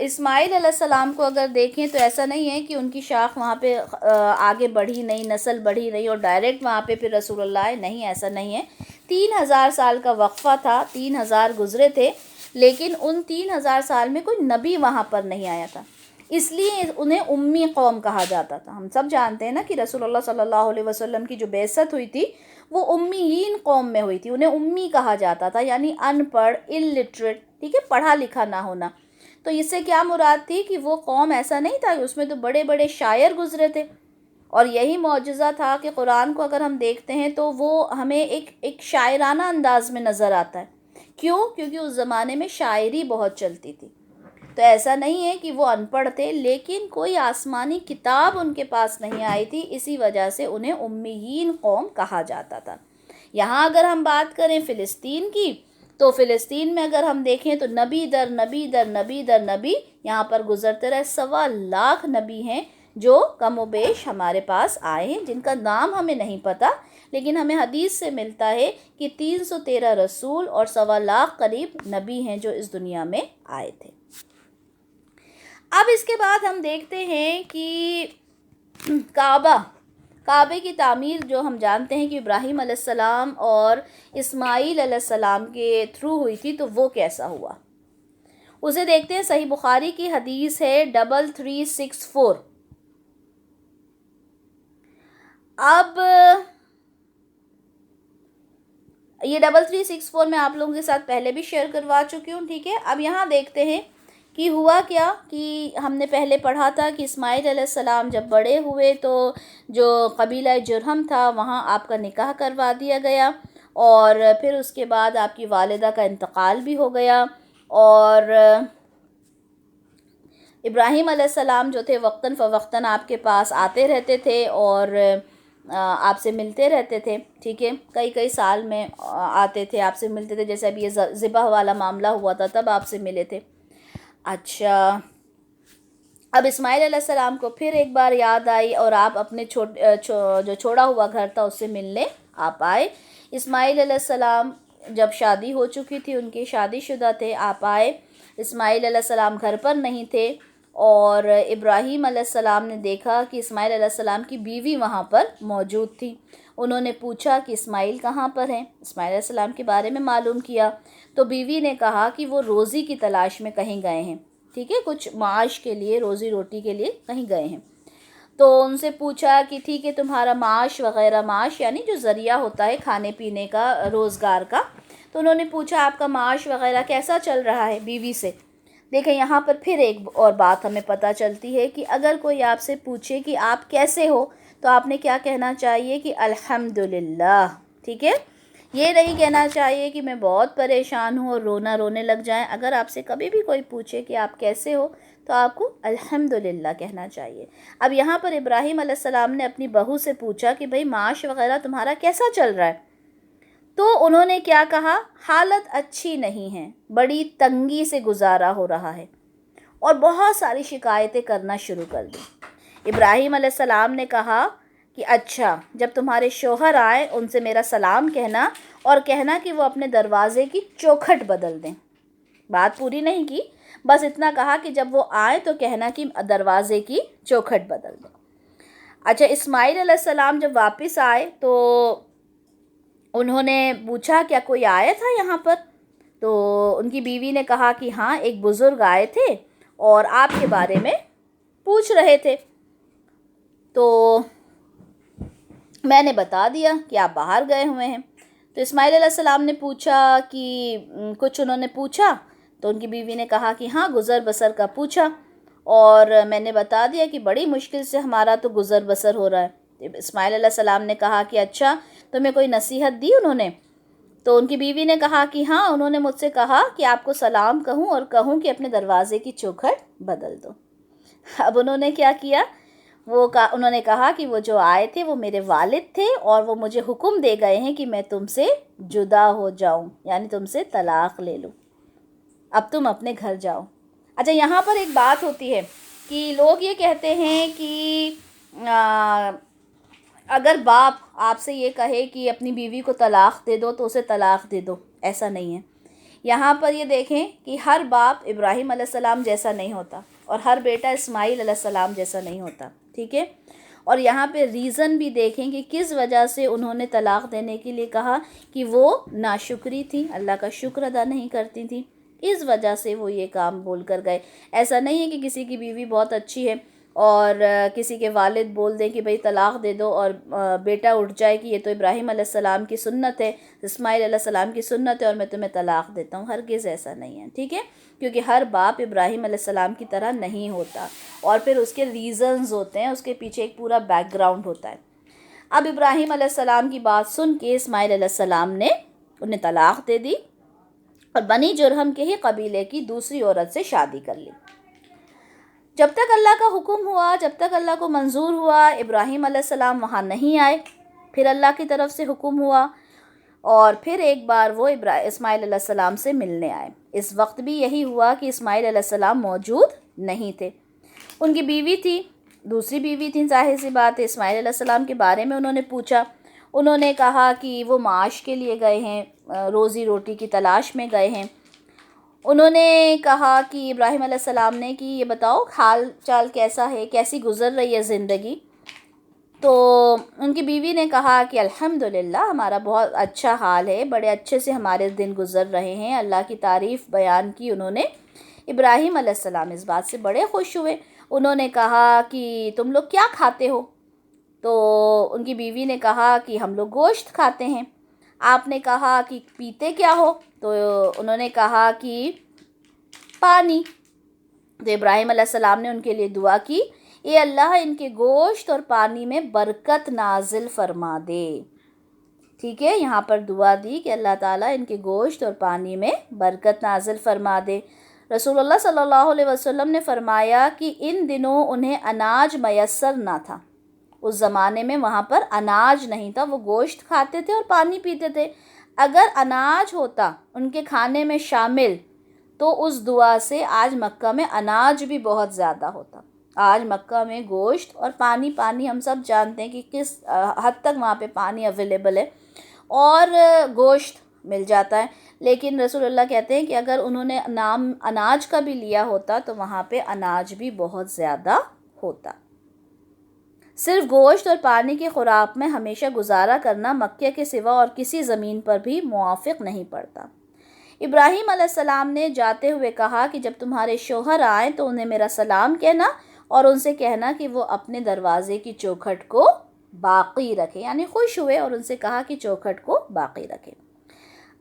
اسماعیل علیہ السلام کو اگر دیکھیں تو ایسا نہیں ہے کہ ان کی شاخ وہاں پہ آگے بڑھی نہیں، نسل بڑھی نہیں اور ڈائریکٹ وہاں پہ پھر رسول اللہ ہے، نہیں، ایسا نہیں ہے۔ 3000 سال کا وقفہ تھا، 3000 گزرے تھے، لیکن ان 3000 سال میں کوئی نبی وہاں پر نہیں آیا تھا، اس لیے انہیں امی قوم کہا جاتا تھا۔ ہم سب جانتے ہیں نا کہ رسول اللہ صلی اللہ علیہ وسلم کی جو بعثت ہوئی تھی وہ امیین قوم میں ہوئی تھی، انہیں امی کہا جاتا تھا، یعنی ان پڑھ، الٹریٹ، ٹھیک ہے، پڑھا لکھا نہ ہونا۔ تو اس سے کیا مراد تھی کہ وہ قوم ایسا نہیں تھا، اس میں تو بڑے بڑے شاعر گزرے تھے، اور یہی معجزہ تھا کہ قرآن کو اگر ہم دیکھتے ہیں تو وہ ہمیں ایک شاعرانہ انداز میں نظر آتا ہے کیوں؟ کیونکہ اس زمانے میں شاعری بہت چلتی تھی. تو ایسا نہیں ہے کہ وہ ان پڑھ تھے، لیکن کوئی آسمانی کتاب ان کے پاس نہیں آئی تھی، اسی وجہ سے انہیں امیین قوم کہا جاتا تھا. یہاں اگر ہم بات کریں فلسطین کی، تو فلسطین میں اگر ہم دیکھیں تو نبی در نبی در نبی در نبی یہاں پر گزرتے رہے. 1.25 نبی ہیں جو کم و بیش ہمارے پاس آئے ہیں، جن کا نام ہمیں نہیں پتہ، لیکن ہمیں حدیث سے ملتا ہے کہ 313 رسول اور 1.25 قریب نبی ہیں جو اس دنیا میں آئے تھے. اب اس کے بعد ہم دیکھتے ہیں کہ کعبے کی تعمیر جو ہم جانتے ہیں کہ ابراہیم علیہ السلام اور اسماعیل علیہ السلام کے تھرو ہوئی تھی، تو وہ کیسا ہوا اسے دیکھتے ہیں. صحیح بخاری کی حدیث ہے 3364. اب یہ 3364 میں آپ لوگوں کے ساتھ پہلے بھی شیئر کروا چکی ہوں، ٹھیک ہے. اب یہاں دیکھتے ہیں کہ ہوا کیا کہ ہم نے پہلے پڑھا تھا کہ اسماعیل علیہ السلام جب بڑے ہوئے تو جو قبیلہ جرہم تھا وہاں آپ کا نکاح کروا دیا گیا، اور پھر اس کے بعد آپ کی والدہ کا انتقال بھی ہو گیا، اور ابراہیم علیہ السلام جو تھے وقتاً فوقتاً آپ کے پاس آتے رہتے تھے اور آپ سے ملتے رہتے تھے، ٹھیک ہے. کئی سال میں آتے تھے، آپ سے ملتے تھے. جیسے اب یہ ذبح والا معاملہ ہوا تھا تب آپ سے ملے تھے. اچھا، اب اسماعیل علیہ السلام کو پھر ایک بار یاد آئی اور آپ اپنے جو چھوڑا ہوا گھر تھا اس سے ملنے آپ آئے. اسماعیل علیہ السلام جب شادی ہو چکی تھی، ان کی شادی شدہ تھے، آپ آئے. اسماعیل علیہ السلام گھر پر نہیں تھے، اور ابراہیم علیہ السلام نے دیکھا کہ اسماعیل علیہ السلام کی بیوی وہاں پر موجود تھی. انہوں نے پوچھا کہ اسماعیل کہاں پر ہیں، اسماعیل علیہ السلام کے بارے میں معلوم کیا، تو بیوی نے کہا کہ وہ روزی کی تلاش میں کہیں گئے ہیں، ٹھیک ہے، کچھ معاش کے لیے، روزی روٹی کے لیے کہیں گئے ہیں. تو ان سے پوچھا کہ ٹھیک ہے تمہارا معاش وغیرہ، معاش یعنی جو ذریعہ ہوتا ہے کھانے پینے کا، روزگار کا، تو انہوں نے پوچھا آپ کا معاش وغیرہ کیسا چل رہا ہے بیوی سے. دیکھیں یہاں پر پھر ایک اور بات ہمیں پتہ چلتی ہے کہ اگر کوئی آپ سے پوچھے کہ آپ کیسے ہو تو آپ نے کیا کہنا چاہیے کہ الحمدللہ، ٹھیک ہے. یہ نہیں کہنا چاہیے کہ میں بہت پریشان ہوں اور رونے لگ جائیں. اگر آپ سے کبھی بھی کوئی پوچھے کہ آپ کیسے ہو تو آپ کو الحمدللہ کہنا چاہیے. اب یہاں پر ابراہیم علیہ السلام نے اپنی بہو سے پوچھا کہ بھئی معاش وغیرہ تمہارا کیسا چل رہا ہے، تو انہوں نے کیا کہا، حالت اچھی نہیں ہے، بڑی تنگی سے گزارا ہو رہا ہے، اور بہت ساری شکایتیں کرنا شروع کر دیں. ابراہیم علیہ السلام نے کہا کہ اچھا، جب تمہارے شوہر آئے ان سے میرا سلام کہنا، اور کہنا کہ وہ اپنے دروازے کی چوکھٹ بدل دیں. بات پوری نہیں کی، بس اتنا کہا کہ جب وہ آئے تو کہنا کہ دروازے کی چوکھٹ بدل دیں. اچھا، اسماعیل علیہ السلام جب واپس آئے تو انہوں نے پوچھا کیا کوئی آیا تھا یہاں پر، تو ان کی بیوی نے کہا کہ ہاں ایک بزرگ آئے تھے اور آپ کے بارے میں پوچھ رہے تھے، تو میں نے بتا دیا کہ آپ باہر گئے ہوئے ہیں. تو اسماعیل علیہ السلام نے پوچھا کہ کچھ انہوں نے پوچھا، تو ان کی بیوی نے کہا کہ ہاں گزر بسر کا پوچھا، اور میں نے بتا دیا کہ بڑی مشکل سے ہمارا تو گزر بسر ہو رہا ہے. اسماعیل علیہ السلام نے کہا کہ اچھا تمہیں کوئی نصیحت دی انہوں نے، تو ان کی بیوی نے کہا کہ ہاں انہوں نے مجھ سے کہا کہ آپ کو سلام کہوں اور کہوں کہ اپنے دروازے کی چوکھٹ بدل دو. اب انہوں نے کیا کیا، انہوں نے کہا کہ وہ جو آئے تھے وہ میرے والد تھے اور وہ مجھے حکم دے گئے ہیں کہ میں تم سے جدا ہو جاؤں، یعنی تم سے طلاق لے لوں، اب تم اپنے گھر جاؤ. اچھا، یہاں پر ایک بات ہوتی ہے کہ لوگ یہ کہتے ہیں کہ اگر باپ آپ سے یہ کہے کہ اپنی بیوی کو طلاق دے دو تو اسے طلاق دے دو، ایسا نہیں ہے. یہاں پر یہ دیکھیں کہ ہر باپ ابراہیم علیہ السلام جیسا نہیں ہوتا اور ہر بیٹا اسماعیل علیہ السلام جیسا نہیں ہوتا، ٹھیک ہے. اور یہاں پہ ریزن بھی دیکھیں کہ کس وجہ سے انہوں نے طلاق دینے کے لیے کہا، کہ وہ ناشکری تھی، اللہ کا شکر ادا نہیں کرتی تھی، اس وجہ سے وہ یہ کام بول کر گئے. ایسا نہیں ہے کہ کسی کی بیوی بہت اچھی ہے اور کسی کے والد بول دیں کہ بھئی طلاق دے دو اور بیٹا اٹھ جائے کہ یہ تو ابراہیم علیہ السلام کی سنت ہے، اسماعیل علیہ السلام کی سنت ہے اور میں تمہیں طلاق دیتا ہوں. ہرگز ایسا نہیں ہے، ٹھیک ہے، کیونکہ ہر باپ ابراہیم علیہ السلام کی طرح نہیں ہوتا، اور پھر اس کے ریزنز ہوتے ہیں، اس کے پیچھے ایک پورا بیک گراؤنڈ ہوتا ہے. اب ابراہیم علیہ السلام کی بات سن کے اسماعیل علیہ السلام نے انہیں طلاق دے دی، اور بنی جرہم کے ہی قبیلے کی دوسری عورت سے شادی کر لی۔ جب تک اللہ کا حکم ہوا، جب تک اللہ کو منظور ہوا، ابراہیم علیہ السلام وہاں نہیں آئے۔ پھر اللہ کی طرف سے حکم ہوا اور پھر ایک بار وہ اسماعیل علیہ السلام سے ملنے آئے۔ اس وقت بھی یہی ہوا کہ اسماعیل علیہ السلام موجود نہیں تھے۔ ان کی بیوی تھی، دوسری بیوی تھی، ظاہر سی بات ہے۔ اسماعیل علیہ السلام کے بارے میں انہوں نے پوچھا، انہوں نے کہا کہ وہ معاش کے لیے گئے ہیں، روزی روٹی کی تلاش میں گئے ہیں۔ انہوں نے کہا کہ ابراہیم علیہ السلام نے کہ یہ بتاؤ حال چال کیسا ہے، کیسی گزر رہی ہے زندگی؟ تو ان کی بیوی نے کہا کہ الحمدللہ ہمارا بہت اچھا حال ہے، بڑے اچھے سے ہمارے دن گزر رہے ہیں، اللہ کی تعریف بیان کی انہوں نے۔ ابراہیم علیہ السلام اس بات سے بڑے خوش ہوئے۔ انہوں نے کہا کہ تم لوگ کیا کھاتے ہو؟ تو ان کی بیوی نے کہا کہ ہم لوگ گوشت کھاتے ہیں۔ آپ نے کہا کہ پیتے کیا ہو؟ تو انہوں نے کہا کہ پانی۔ تو ابراہیم علیہ السلام نے ان کے لیے دعا کی، اے اللہ ان کے گوشت اور پانی میں برکت نازل فرما دے۔ ٹھیک ہے، یہاں پر دعا دی کہ اللہ تعالیٰ ان کے گوشت اور پانی میں برکت نازل فرما دے۔ رسول اللہ صلی اللہ علیہ وسلم نے فرمایا کہ ان دنوں انہیں اناج میسر نہ تھا۔ اس زمانے میں وہاں پر اناج نہیں تھا، وہ گوشت کھاتے تھے اور پانی پیتے تھے۔ اگر اناج ہوتا ان کے کھانے میں شامل تو اس دعا سے آج مکہ میں اناج بھی بہت زیادہ ہوتا۔ آج مکہ میں گوشت اور پانی ہم سب جانتے ہیں کہ کس حد تک وہاں پہ پانی اویلیبل ہے اور گوشت مل جاتا ہے، لیکن رسول اللہ کہتے ہیں کہ اگر انہوں نے نام اناج کا بھی لیا ہوتا تو وہاں پہ اناج بھی بہت زیادہ ہوتا۔ صرف گوشت اور پانی کی خوراک میں ہمیشہ گزارا کرنا مکہ کے سوا اور کسی زمین پر بھی موافق نہیں پڑتا۔ ابراہیم علیہ السلام نے جاتے ہوئے کہا کہ جب تمہارے شوہر آئیں تو انہیں میرا سلام کہنا اور ان سے کہنا کہ وہ اپنے دروازے کی چوکھٹ کو باقی رکھے، یعنی خوش ہوئے اور ان سے کہا کہ چوکھٹ کو باقی رکھے۔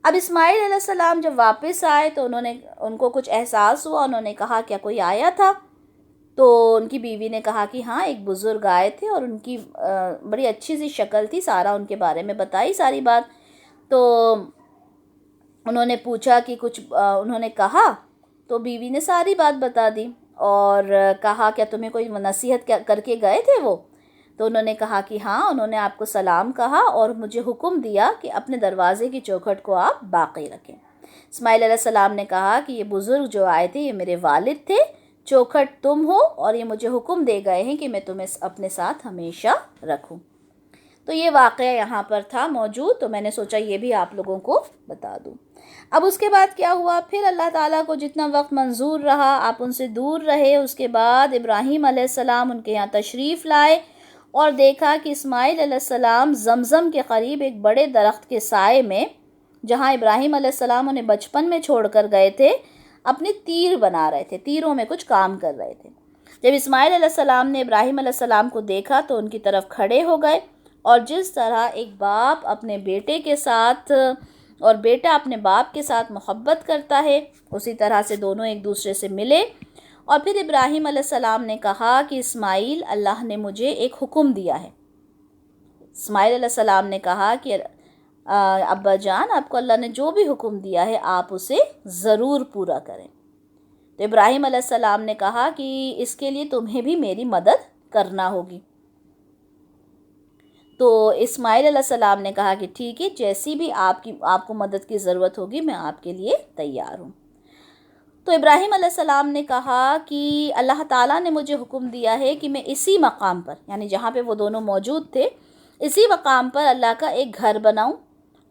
اب اسماعیل علیہ السلام جب واپس آئے تو ان کو کچھ احساس ہوا، انہوں نے کہا کیا کوئی آیا تھا؟ تو ان کی بیوی نے کہا کہ ہاں ایک بزرگ آئے تھے اور ان کی بڑی اچھی سی شکل تھی، سارا ان کے بارے میں بتائی ساری بات۔ تو انہوں نے پوچھا کہ کچھ انہوں نے کہا، تو بیوی نے ساری بات بتا دی اور کہا کیا تمہیں کوئی نصیحت کر کے گئے تھے وہ؟ تو انہوں نے کہا کہ ہاں انہوں نے آپ کو سلام کہا اور مجھے حکم دیا کہ اپنے دروازے کی چوکھٹ کو آپ باقی رکھیں۔ اسماعیل علیہ السلام نے کہا کہ یہ بزرگ جو آئے تھے یہ میرے والد تھے، چوکھٹ تم ہو اور یہ مجھے حکم دے گئے ہیں کہ میں تمہیں اپنے ساتھ ہمیشہ رکھوں۔ تو یہ واقعہ یہاں پر تھا موجود، تو میں نے سوچا یہ بھی آپ لوگوں کو بتا دوں۔ اب اس کے بعد کیا ہوا؟ پھر اللہ تعالیٰ کو جتنا وقت منظور رہا آپ ان سے دور رہے۔ اس کے بعد ابراہیم علیہ السلام ان کے یہاں تشریف لائے اور دیکھا کہ اسماعیل علیہ السلام زمزم کے قریب ایک بڑے درخت کے سائے میں، جہاں ابراہیم علیہ السلام انہیں بچپن میں چھوڑ کر گئے تھے، اپنے تیر بنا رہے تھے، تیروں میں کچھ کام کر رہے تھے۔ جب اسماعیل علیہ السلام نے ابراہیم علیہ السلام کو دیکھا تو ان کی طرف کھڑے ہو گئے، اور جس طرح ایک باپ اپنے بیٹے کے ساتھ اور بیٹا اپنے باپ کے ساتھ محبت کرتا ہے، اسی طرح سے دونوں ایک دوسرے سے ملے۔ اور پھر ابراہیم علیہ السلام نے کہا کہ اسماعیل، اللہ نے مجھے ایک حکم دیا ہے۔ اسماعیل علیہ السلام نے کہا کہ ابا جان، آپ کو اللہ نے جو بھی حکم دیا ہے آپ اسے ضرور پورا کریں۔ تو ابراہیم علیہ السلام نے کہا کہ اس کے لیے تمہیں بھی میری مدد کرنا ہوگی۔ تو اسماعیل علیہ السلام نے کہا کہ ٹھیک ہے، جیسی بھی آپ کو مدد کی ضرورت ہوگی میں آپ کے لیے تیار ہوں۔ تو ابراہیم علیہ السلام نے کہا کہ اللہ تعالیٰ نے مجھے حکم دیا ہے کہ میں اسی مقام پر، یعنی جہاں پہ وہ دونوں موجود تھے، اسی مقام پر اللہ کا ایک گھر بناؤں۔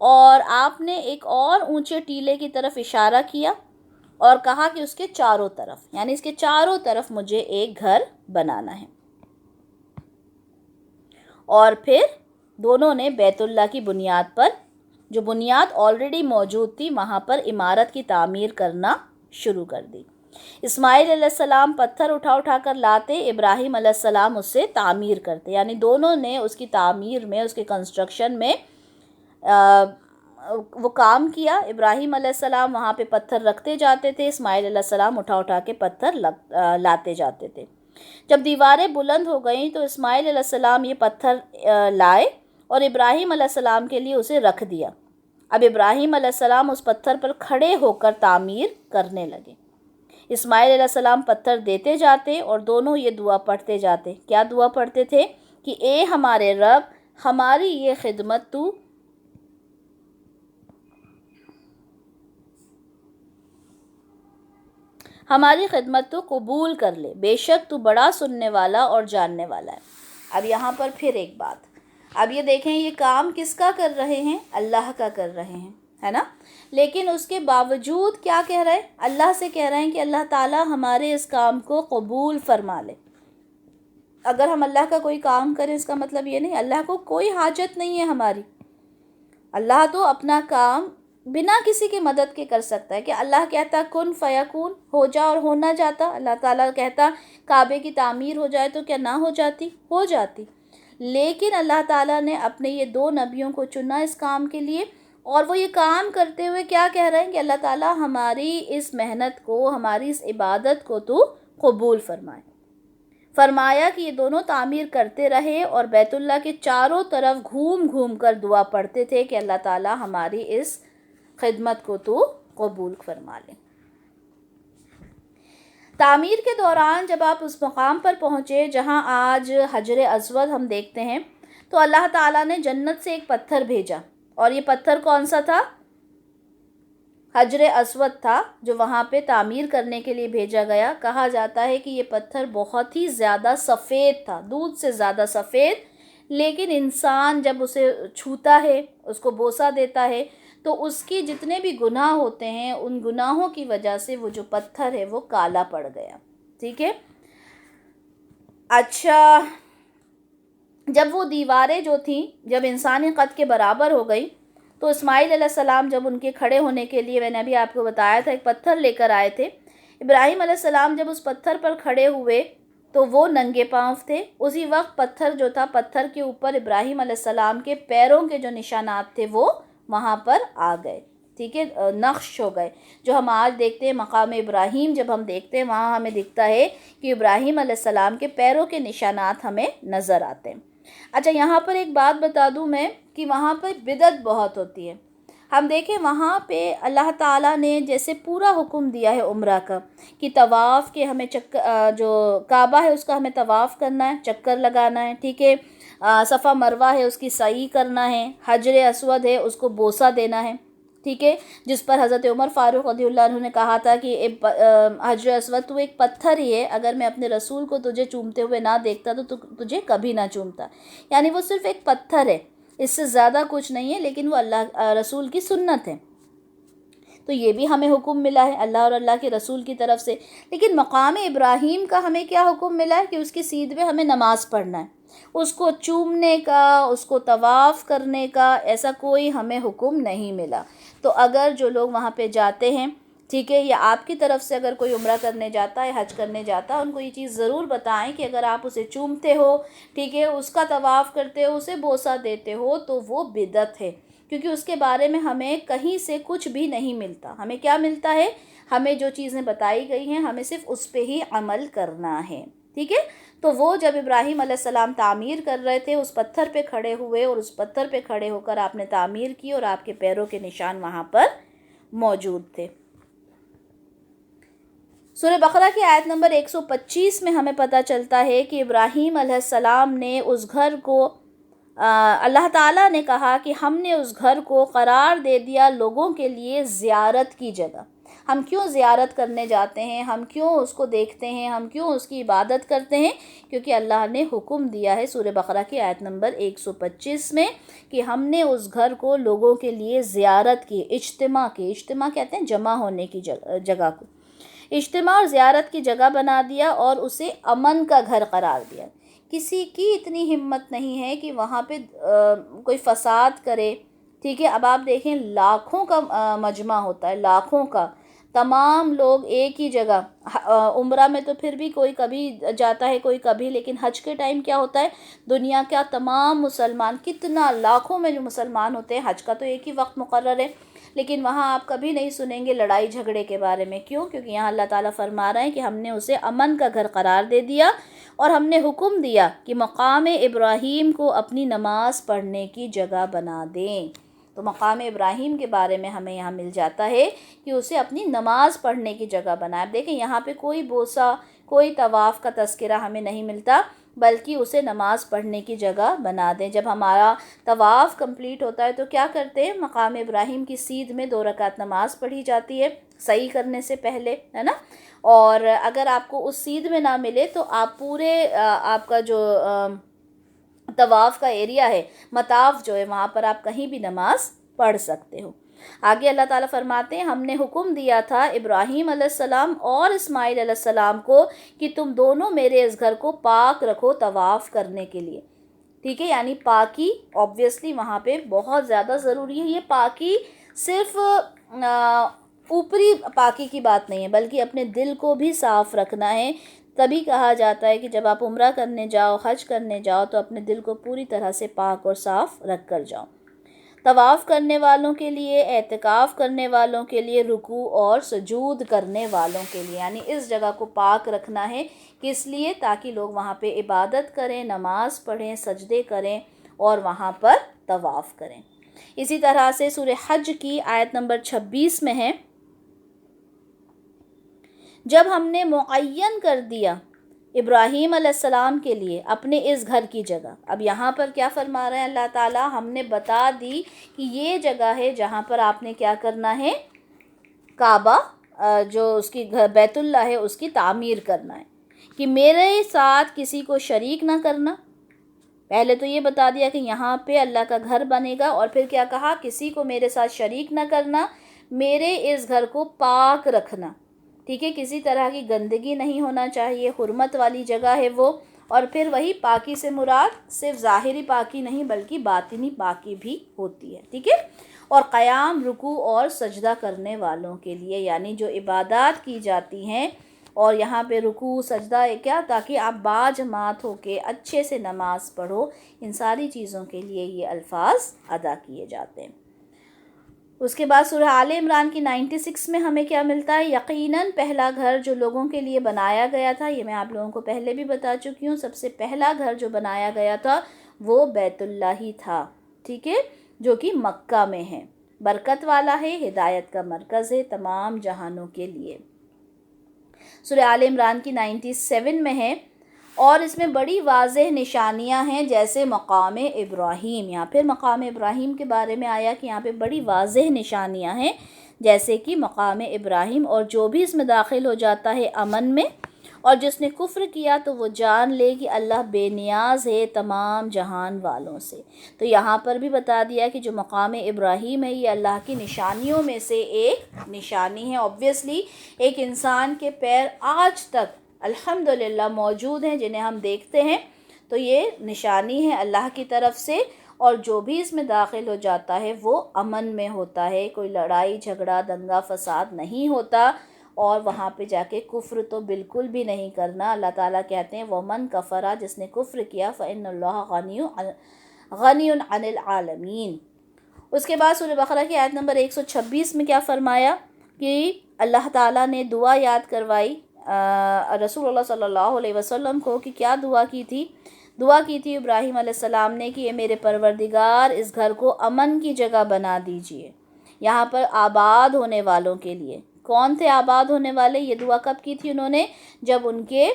اور آپ نے ایک اور اونچے ٹیلے کی طرف اشارہ کیا اور کہا کہ اس کے چاروں طرف، یعنی اس کے چاروں طرف مجھے ایک گھر بنانا ہے۔ اور پھر دونوں نے بیت اللہ کی بنیاد پر، جو بنیاد آلریڈی موجود تھی، وہاں پر عمارت کی تعمیر کرنا شروع کر دی۔ اسماعیل علیہ السلام پتھر اٹھا کر لاتے، ابراہیم علیہ السلام اس سے تعمیر کرتے، یعنی دونوں نے اس کی تعمیر میں، اس کے کنسٹرکشن میں وہ کام کیا۔ ابراہیم علیہ السلام وہاں پہ پتھر رکھتے جاتے تھے، اسماعیل علیہ السلام اٹھا کے پتھر لاتے جاتے تھے۔ جب دیواریں بلند ہو گئیں تو اسماعیل علیہ السلام یہ پتھر لائے اور ابراہیم علیہ السلام کے لیے اسے رکھ دیا اب ابراہیم علیہ السلام اس پتھر پر کھڑے ہو کر تعمیر کرنے لگے۔ اسماعیل علیہ السلام پتھر دیتے جاتے اور دونوں یہ دعا پڑھتے جاتے۔ کیا دعا پڑھتے تھے؟ کہ اے ہمارے رب، ہماری یہ خدمت تو قبول کر لے، بے شک تو بڑا سننے والا اور جاننے والا ہے۔ اب یہاں پر پھر ایک بات، اب یہ دیکھیں یہ کام کس کا کر رہے ہیں؟ اللہ کا کر رہے ہیں، ہے نا؟ لیکن اس کے باوجود کیا کہہ رہے ہیں؟ اللہ سے کہہ رہے ہیں کہ اللہ تعالیٰ ہمارے اس کام کو قبول فرما لے۔ اگر ہم اللہ کا کوئی کام کریں اس کا مطلب یہ نہیں، اللہ کو کوئی حاجت نہیں ہے ہماری۔ اللہ تو اپنا کام بنا کسی کی مدد کے کر سکتا ہے کہ اللہ کہتا کن فیکون، ہو جا اور ہونا جاتا۔ اللہ تعالیٰ کہتا کعبے کی تعمیر ہو جائے تو کیا نہ ہو جاتی؟ ہو جاتی۔ لیکن اللہ تعالیٰ نے اپنے یہ دو نبیوں کو چنا اس کام کے لیے، اور وہ یہ کام کرتے ہوئے کیا کہہ رہے ہیں کہ اللہ تعالیٰ ہماری اس محنت کو، ہماری اس عبادت کو تو قبول فرمائے۔ فرمایا کہ یہ دونوں تعمیر کرتے رہے اور بیت اللہ کے چاروں طرف گھوم گھوم کر دعا پڑھتے تھے کہ اللہ تعالیٰ ہماری اس خدمت کو تو قبول فرما لے۔ تعمیر کے دوران جب آپ اس مقام پر پہنچے جہاں آج حجر اسود ہم دیکھتے ہیں، تو اللہ تعالیٰ نے جنت سے ایک پتھر بھیجا، اور یہ پتھر کون سا تھا؟ حجر اسود تھا، جو وہاں پہ تعمیر کرنے کے لیے بھیجا گیا۔ کہا جاتا ہے کہ یہ پتھر بہت ہی زیادہ سفید تھا، دودھ سے زیادہ سفید، لیکن انسان جب اسے چھوتا ہے، اس کو بوسہ دیتا ہے، تو اس کی جتنے بھی گناہ ہوتے ہیں ان گناہوں کی وجہ سے وہ جو پتھر ہے وہ کالا پڑ گیا۔ ٹھیک ہے؟ اچھا، جب وہ دیواریں جو تھیں جب انسانی قد کے برابر ہو گئی، تو اسماعیل علیہ السلام جب ان کے کھڑے ہونے کے لیے، میں نے ابھی آپ کو بتایا تھا، ایک پتھر لے کر آئے تھے۔ ابراہیم علیہ السلام جب اس پتھر پر کھڑے ہوئے تو وہ ننگے پاؤں تھے۔ اسی وقت پتھر جو تھا، پتھر کے اوپر ابراہیم علیہ السلام کے پیروں کے جو نشانات تھے وہ وہاں پر آ گئے۔ ٹھیک ہے، نقش ہو گئے، جو ہم آج دیکھتے ہیں مقام ابراہیم جب ہم دیکھتے ہیں وہاں ہمیں دکھتا ہے کہ ابراہیم علیہ السلام کے پیروں کے نشانات ہمیں نظر آتے ہیں۔ اچھا، یہاں پر ایک بات بتا دوں میں کہ وہاں پر بدعت بہت ہوتی ہے۔ ہم دیکھیں وہاں پہ اللہ تعالیٰ نے جیسے پورا حکم دیا ہے عمرہ کا، کہ طواف کے ہمیں جو کعبہ ہے اس کا ہمیں طواف کرنا ہے، چکر لگانا ہے، ٹھیک ہے، صفا مروہ ہے اس کی سعی کرنا ہے، حجر اسود ہے اس کو بوسہ دینا ہے، ٹھیک ہے، جس پر حضرت عمر فاروق رضی اللہ عنہ نے کہا تھا کہ حجر اسود تو ایک پتھر ہی ہے، اگر میں اپنے رسول کو تجھے چومتے ہوئے نہ دیکھتا تو تجھے کبھی نہ چومتا۔ یعنی وہ صرف ایک پتھر ہے، اس سے زیادہ کچھ نہیں ہے، لیکن وہ اللہ رسول کی سنت ہے۔ تو یہ بھی ہمیں حکم ملا ہے اللہ اور اللہ کے رسول کی طرف سے۔ لیکن مقام ابراہیم کا ہمیں کیا حکم ملا ہے؟ کہ اس کی سیدھ میں ہمیں نماز پڑھنا ہے، اس کو چومنے کا، اس کو طواف کرنے کا ایسا کوئی ہمیں حکم نہیں ملا۔ تو اگر جو لوگ وہاں پہ جاتے ہیں، ٹھیک ہے، یا آپ کی طرف سے اگر کوئی عمرہ کرنے جاتا ہے، حج کرنے جاتا ہے، ان کو یہ چیز ضرور بتائیں کہ اگر آپ اسے چومتے ہو، ٹھیک ہے، اس کا طواف کرتے ہو، اسے بوسہ دیتے ہو، تو وہ بدعت ہے، کیونکہ اس کے بارے میں ہمیں کہیں سے کچھ بھی نہیں ملتا۔ ہمیں کیا ملتا ہے؟ ہمیں جو چیزیں بتائی گئی ہیں ہمیں صرف اس پہ ہی عمل کرنا ہے، ٹھیک ہے۔ تو وہ جب ابراہیم علیہ السلام تعمیر کر رہے تھے، اس پتھر پہ کھڑے ہوئے، اور اس پتھر پہ کھڑے ہو کر آپ نے تعمیر کی، اور آپ کے پیروں کے نشان وہاں پر موجود تھے۔ سورہ بقرہ کی آیت نمبر 125 میں ہمیں پتہ چلتا ہے کہ ابراہیم علیہ السلام نے اس گھر کو، اللہ تعالیٰ نے کہا کہ ہم نے اس گھر کو قرار دے دیا لوگوں کے لیے زیارت کی جگہ۔ ہم کیوں زیارت کرنے جاتے ہیں؟ ہم کیوں اس کو دیکھتے ہیں؟ ہم کیوں اس کی عبادت کرتے ہیں؟ کیونکہ اللہ نے حکم دیا ہے سورہ بقرہ کی آیت نمبر 125 میں کہ ہم نے اس گھر کو لوگوں کے لیے زیارت کی، اجتماع کی، اجتماع کہتے ہیں جمع ہونے کی جگہ کو، اجتماع اور زیارت کی جگہ بنا دیا، اور اسے امن کا گھر قرار دیا۔ کسی کی اتنی ہمت نہیں ہے کہ وہاں پہ کوئی فساد کرے، ٹھیک ہے۔ اب آپ دیکھیں لاکھوں کا مجمع ہوتا ہے، لاکھوں کا، تمام لوگ ایک ہی جگہ۔ عمرہ میں تو پھر بھی کوئی کبھی جاتا ہے کوئی کبھی، لیکن حج کے ٹائم کیا ہوتا ہے؟ دنیا کا تمام مسلمان، کتنا لاکھوں میں جو مسلمان ہوتے ہیں، حج کا تو ایک ہی وقت مقرر ہے، لیکن وہاں آپ کبھی نہیں سنیں گے لڑائی جھگڑے کے بارے میں۔ کیوں؟ کیونکہ یہاں اللہ تعالیٰ فرما رہے ہیں کہ ہم نے اسے امن کا گھر قرار دے دیا، اور ہم نے حکم دیا کہ مقام ابراہیم کو اپنی نماز پڑھنے کی جگہ بنا دیں۔ تو مقام ابراہیم کے بارے میں ہمیں یہاں مل جاتا ہے کہ اسے اپنی نماز پڑھنے کی جگہ بنائے. اب دیکھیں یہاں پہ کوئی بوسہ، کوئی طواف کا تذکرہ ہمیں نہیں ملتا، بلکہ اسے نماز پڑھنے کی جگہ بنا دیں. جب ہمارا طواف کمپلیٹ ہوتا ہے تو کیا کرتے ہیں؟ مقام ابراہیم کی سیدھ میں 2 رکعت نماز پڑھی جاتی ہے صحیح کرنے سے پہلے، ہے نا. اور اگر آپ کو اس سیدھ میں نہ ملے تو آپ پورے آپ کا جو طواف کا ایریا ہے، مطاف جو ہے، وہاں پر آپ کہیں بھی نماز پڑھ سکتے ہو. آگے اللہ تعالیٰ فرماتے ہیں ہم نے حکم دیا تھا ابراہیم علیہ السلام اور اسماعیل علیہ السلام کو کہ تم دونوں میرے اس گھر کو پاک رکھو طواف کرنے کے لیے. ٹھیک ہے، یعنی پاکی آبویسلی وہاں پہ بہت زیادہ ضروری ہے. یہ پاکی صرف اوپری پاکی کی بات نہیں ہے، بلکہ اپنے دل کو بھی صاف رکھنا ہے. تبھی کہا جاتا ہے کہ جب آپ عمرہ کرنے جاؤ، حج کرنے جاؤ، تو اپنے دل کو پوری طرح سے پاک اور صاف رکھ کر جاؤ. طواف کرنے والوں کے لیے، اعتکاف کرنے والوں کے لیے، رکوع اور سجود کرنے والوں کے لیے، یعنی اس جگہ کو پاک رکھنا ہے. کس لیے؟ تاکہ لوگ وہاں پہ عبادت کریں، نماز پڑھیں، سجدے کریں اور وہاں پر طواف کریں. اسی طرح سے سورہ حج کی آیت نمبر 26 میں ہے، جب ہم نے معین کر دیا ابراہیم علیہ السلام کے لیے اپنے اس گھر کی جگہ. اب یہاں پر کیا فرما رہے ہیں اللہ تعالیٰ؟ ہم نے بتا دی کہ یہ جگہ ہے جہاں پر آپ نے کیا کرنا ہے؟ کعبہ جو اس کی بیت اللہ ہے اس کی تعمیر کرنا ہے، کہ میرے ساتھ کسی کو شریک نہ کرنا. پہلے تو یہ بتا دیا کہ یہاں پہ اللہ کا گھر بنے گا، اور پھر کیا کہا؟ کسی کو میرے ساتھ شریک نہ کرنا، میرے اس گھر کو پاک رکھنا. ٹھیک ہے، کسی طرح کی گندگی نہیں ہونا چاہیے، حرمت والی جگہ ہے وہ. اور پھر وہی پاکی سے مراد صرف ظاہری پاکی نہیں بلکہ باطنی پاکی بھی ہوتی ہے. ٹھیک ہے، اور قیام، رکوع اور سجدہ کرنے والوں کے لیے، یعنی جو عبادات کی جاتی ہیں، اور یہاں پہ رکوع سجدہ ہے کیا؟ تاکہ آپ باجماعت ہو کے اچھے سے نماز پڑھو. ان ساری چیزوں کے لیے یہ الفاظ ادا کیے جاتے ہیں. اس کے بعد سورہ آل عمران کی 96 میں ہمیں کیا ملتا ہے؟ یقیناً پہلا گھر جو لوگوں کے لیے بنایا گیا تھا، یہ میں آپ لوگوں کو پہلے بھی بتا چکی ہوں، سب سے پہلا گھر جو بنایا گیا تھا وہ بیت اللہ ہی تھا. ٹھیک ہے، جو کہ مکہ میں ہے، برکت والا ہے، ہدایت کا مرکز ہے تمام جہانوں کے لیے. سورہ آل عمران کی 97 میں ہے، اور اس میں بڑی واضح نشانیاں ہیں جیسے مقام ابراہیم. یہاں پھر مقام ابراہیم کے بارے میں آیا کہ یہاں پہ بڑی واضح نشانیاں ہیں جیسے کہ مقام ابراہیم، اور جو بھی اس میں داخل ہو جاتا ہے امن میں، اور جس نے کفر کیا تو وہ جان لے کہ اللہ بے نیاز ہے تمام جہان والوں سے. تو یہاں پر بھی بتا دیا کہ جو مقام ابراہیم ہے یہ اللہ کی نشانیوں میں سے ایک نشانی ہے. آبویسلی ایک انسان کے پیر آج تک الحمدللہ موجود ہیں جنہیں ہم دیکھتے ہیں، تو یہ نشانی ہے اللہ کی طرف سے. اور جو بھی اس میں داخل ہو جاتا ہے وہ امن میں ہوتا ہے، کوئی لڑائی جھگڑا دنگا فساد نہیں ہوتا، اور وہاں پہ جا کے کفر تو بالکل بھی نہیں کرنا. اللہ تعالیٰ کہتے ہیں وَمَن کَفَرَ، جس نے کفر کیا، فَإِنَّ اللَّهَ غَنِيٌّ عَنِ الْعَالَمِينَ. اس کے بعد سورہ بقرہ کی آیت نمبر 126 میں کیا فرمایا کہ اللہ تعالیٰ نے دعا یاد کروائی رسول اللہ صلی اللہ علیہ وسلم کو، کہ کیا دعا کی تھی؟ دعا کی تھی ابراہیم علیہ السلام نے کہ اے میرے پروردگار اس گھر کو امن کی جگہ بنا دیجئے، یہاں پر آباد ہونے والوں کے لیے. کون تھے آباد ہونے والے؟ یہ دعا کب کی تھی انہوں نے؟ جب ان کے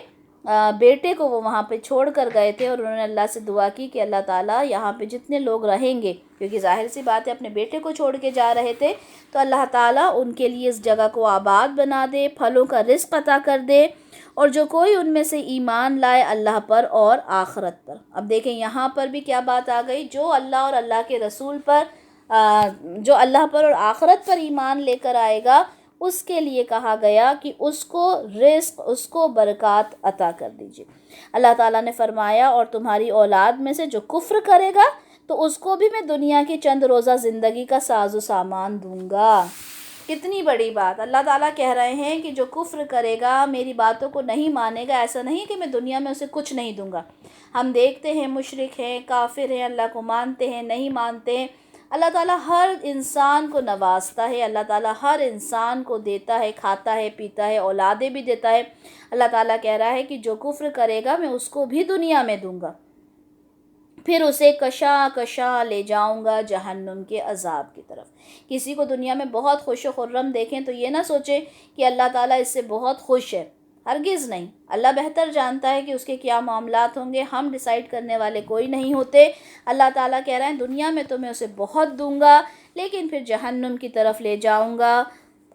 بیٹے کو وہ وہاں پہ چھوڑ کر گئے تھے، اور انہوں نے اللہ سے دعا کی کہ اللہ تعالیٰ یہاں پہ جتنے لوگ رہیں گے، کیونکہ ظاہر سی بات ہے اپنے بیٹے کو چھوڑ کے جا رہے تھے، تو اللہ تعالیٰ ان کے لیے اس جگہ کو آباد بنا دے، پھلوں کا رزق عطا کر دے، اور جو کوئی ان میں سے ایمان لائے اللہ پر اور آخرت پر. اب دیکھیں یہاں پر بھی کیا بات آ گئی؟ جو اللہ اور اللہ کے رسول پر جو اللہ پر اور آخرت پر ایمان لے کر آئے گا، اس کے لیے کہا گیا کہ اس کو رزق، اس کو برکات عطا کر دیجیے. اللہ تعالیٰ نے فرمایا اور تمہاری اولاد میں سے جو کفر کرے گا تو اس کو بھی میں دنیا کی چند روزہ زندگی کا ساز و سامان دوں گا. کتنی بڑی بات! اللہ تعالیٰ کہہ رہے ہیں کہ جو کفر کرے گا، میری باتوں کو نہیں مانے گا، ایسا نہیں کہ میں دنیا میں اسے کچھ نہیں دوں گا. ہم دیکھتے ہیں مشرک ہیں، کافر ہیں، اللہ کو مانتے ہیں، نہیں مانتے ہیں، اللہ تعالیٰ ہر انسان کو نوازتا ہے، اللہ تعالیٰ ہر انسان کو دیتا ہے، کھاتا ہے، پیتا ہے، اولادیں بھی دیتا ہے. اللہ تعالیٰ کہہ رہا ہے کہ جو کفر کرے گا میں اس کو بھی دنیا میں دوں گا. پھر اسے کشاں کشاں لے جاؤں گا جہنم کے عذاب کی طرف۔ کسی کو دنیا میں بہت خوش و خرم دیکھیں تو یہ نہ سوچیں کہ اللہ تعالیٰ اس سے بہت خوش ہے، ہرگز نہیں۔ اللہ بہتر جانتا ہے کہ اس کے کیا معاملات ہوں گے، ہم ڈیسائیڈ کرنے والے کوئی نہیں ہوتے۔ اللہ تعالیٰ کہہ رہے ہیں دنیا میں تو میں اسے بہت دوں گا، لیکن پھر جہنم کی طرف لے جاؤں گا،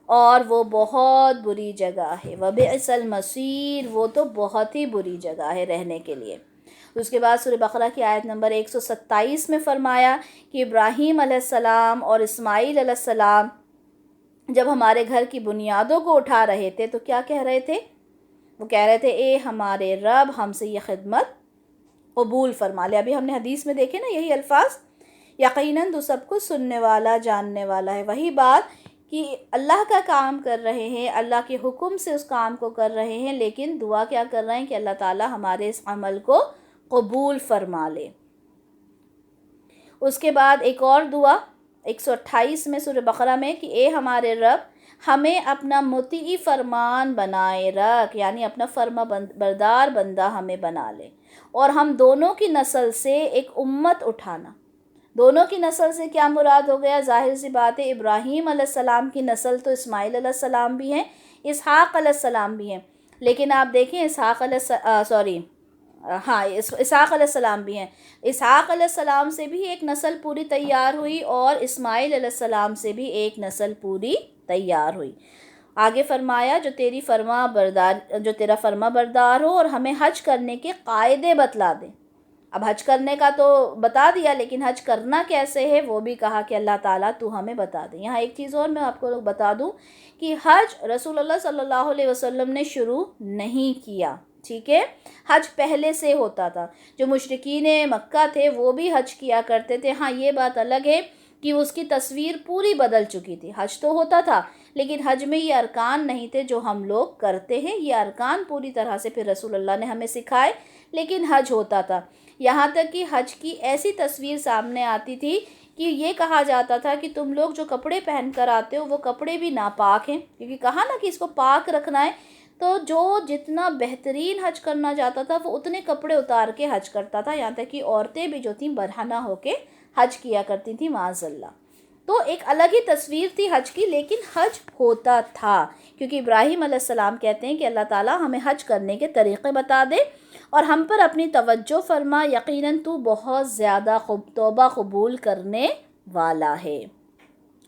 اور وہ بہت بری جگہ ہے۔ وَبِئْسَ الْمَصِيرُ، وہ تو بہت ہی بری جگہ ہے رہنے کے لیے۔ اس کے بعد سورہ بقرہ کی آیت نمبر 127 میں فرمایا کہ ابراہیم علیہ السلام اور اسماعیل علیہ السلام جب ہمارے گھر کی بنیادوں کو اٹھا رہے تھے تو کیا کہہ رہے تھے؟ وہ کہہ رہے تھے اے ہمارے رب، ہم سے یہ خدمت قبول فرما لے۔ ابھی ہم نے حدیث میں دیکھے نا یہی الفاظ، یقیناً تو سب کچھ سننے والا جاننے والا ہے۔ وہی بات کہ اللہ کا کام کر رہے ہیں، اللہ کے حکم سے اس کام کو کر رہے ہیں، لیکن دعا کیا کر رہے ہیں کہ اللہ تعالیٰ ہمارے اس عمل کو قبول فرما لے۔ اس کے بعد ایک اور دعا 128 میں سورہ بقرہ میں کہ اے ہمارے رب، ہمیں اپنا مطیع فرمان بنائے رکھ، یعنی اپنا فرما بردار بندہ ہمیں بنا لے، اور ہم دونوں کی نسل سے ایک امت اٹھانا۔ دونوں کی نسل سے کیا مراد ہو گیا؟ ظاہر سی بات ہے ابراہیم علیہ السلام کی نسل تو اسماعیل علیہ السلام بھی ہیں، اسحاق علیہ السلام بھی ہیں، لیکن آپ دیکھیں اسحاق علیہ السلام بھی ہیں۔ اسحاق علیہ السلام سے بھی ایک نسل پوری تیار ہوئی، اور اسماعیل علیہ السلام سے بھی ایک نسل پوری تیار ہوئی۔ آگے فرمایا جو تیرا فرما بردار ہو اور ہمیں حج کرنے کے قاعدے بتلا دے۔ اب حج کرنے کا تو بتا دیا، لیکن حج کرنا کیسے ہے وہ بھی کہا کہ اللہ تعالیٰ تو ہمیں بتا دے۔ یہاں ایک چیز اور میں آپ کو بتا دوں کہ حج رسول اللہ صلی اللہ علیہ وسلم نے شروع نہیں کیا، ٹھیک ہے؟ حج پہلے سے ہوتا تھا، جو مشرکین مکہ تھے وہ بھی حج کیا کرتے تھے۔ ہاں یہ بات الگ ہے کہ اس کی تصویر پوری بدل چکی تھی۔ حج تو ہوتا تھا، لیکن حج میں یہ ارکان نہیں تھے جو ہم لوگ کرتے ہیں۔ یہ ارکان پوری طرح سے پھر رسول اللہ نے ہمیں سکھائے، لیکن حج ہوتا تھا۔ یہاں تک کہ حج کی ایسی تصویر سامنے آتی تھی کہ یہ کہا جاتا تھا کہ تم لوگ جو کپڑے پہن کر آتے ہو وہ کپڑے بھی ناپاک ہیں، کیونکہ کہا نا کہ اس کو پاک رکھنا ہے۔ تو جو جتنا بہترین حج کرنا جاتا تھا وہ اتنے کپڑے اتار کے حج کرتا تھا، یہاں تک کہ عورتیں بھی جو تھیں برہنہ ہو کے حج کیا کرتی تھیں معاذ اللہ۔ تو ایک الگ ہی تصویر تھی حج کی، لیکن حج ہوتا تھا، کیونکہ ابراہیم علیہ السلام کہتے ہیں کہ اللہ تعالیٰ ہمیں حج کرنے کے طریقے بتا دے اور ہم پر اپنی توجہ فرما، یقیناً تو بہت زیادہ توبہ قبول کرنے والا ہے۔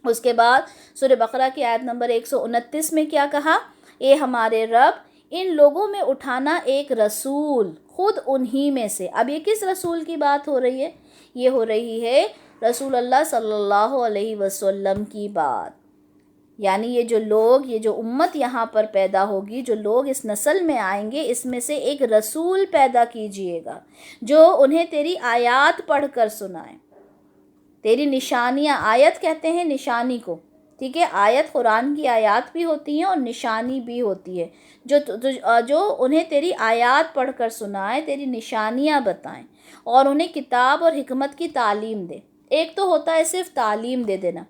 اس کے بعد سورہ بقرہ کی آیت نمبر 129 میں کیا کہا؟ اے ہمارے رب، ان لوگوں میں اٹھانا ایک رسول خود انہی میں سے۔ اب یہ کس رسول کی بات ہو رہی ہے؟ یہ ہو رہی ہے رسول اللہ صلی اللہ علیہ وسلم کی بات، یعنی یہ جو امت یہاں پر پیدا ہوگی، جو لوگ اس نسل میں آئیں گے، اس میں سے ایک رسول پیدا کیجئے گا جو انہیں تیری آیات پڑھ کر سنائے، تیری نشانیاں۔ آیت کہتے ہیں نشانی کو، ٹھیک ہے؟ آیت قرآن کی آیات بھی ہوتی ہیں اور نشانی بھی ہوتی ہے، جو انہیں تیری آیات پڑھ کر سنائے، تیری نشانیاں بتائیں، اور انہیں کتاب اور حکمت کی تعلیم دے۔ ایک تو ہوتا ہے صرف تعلیم دے دینا،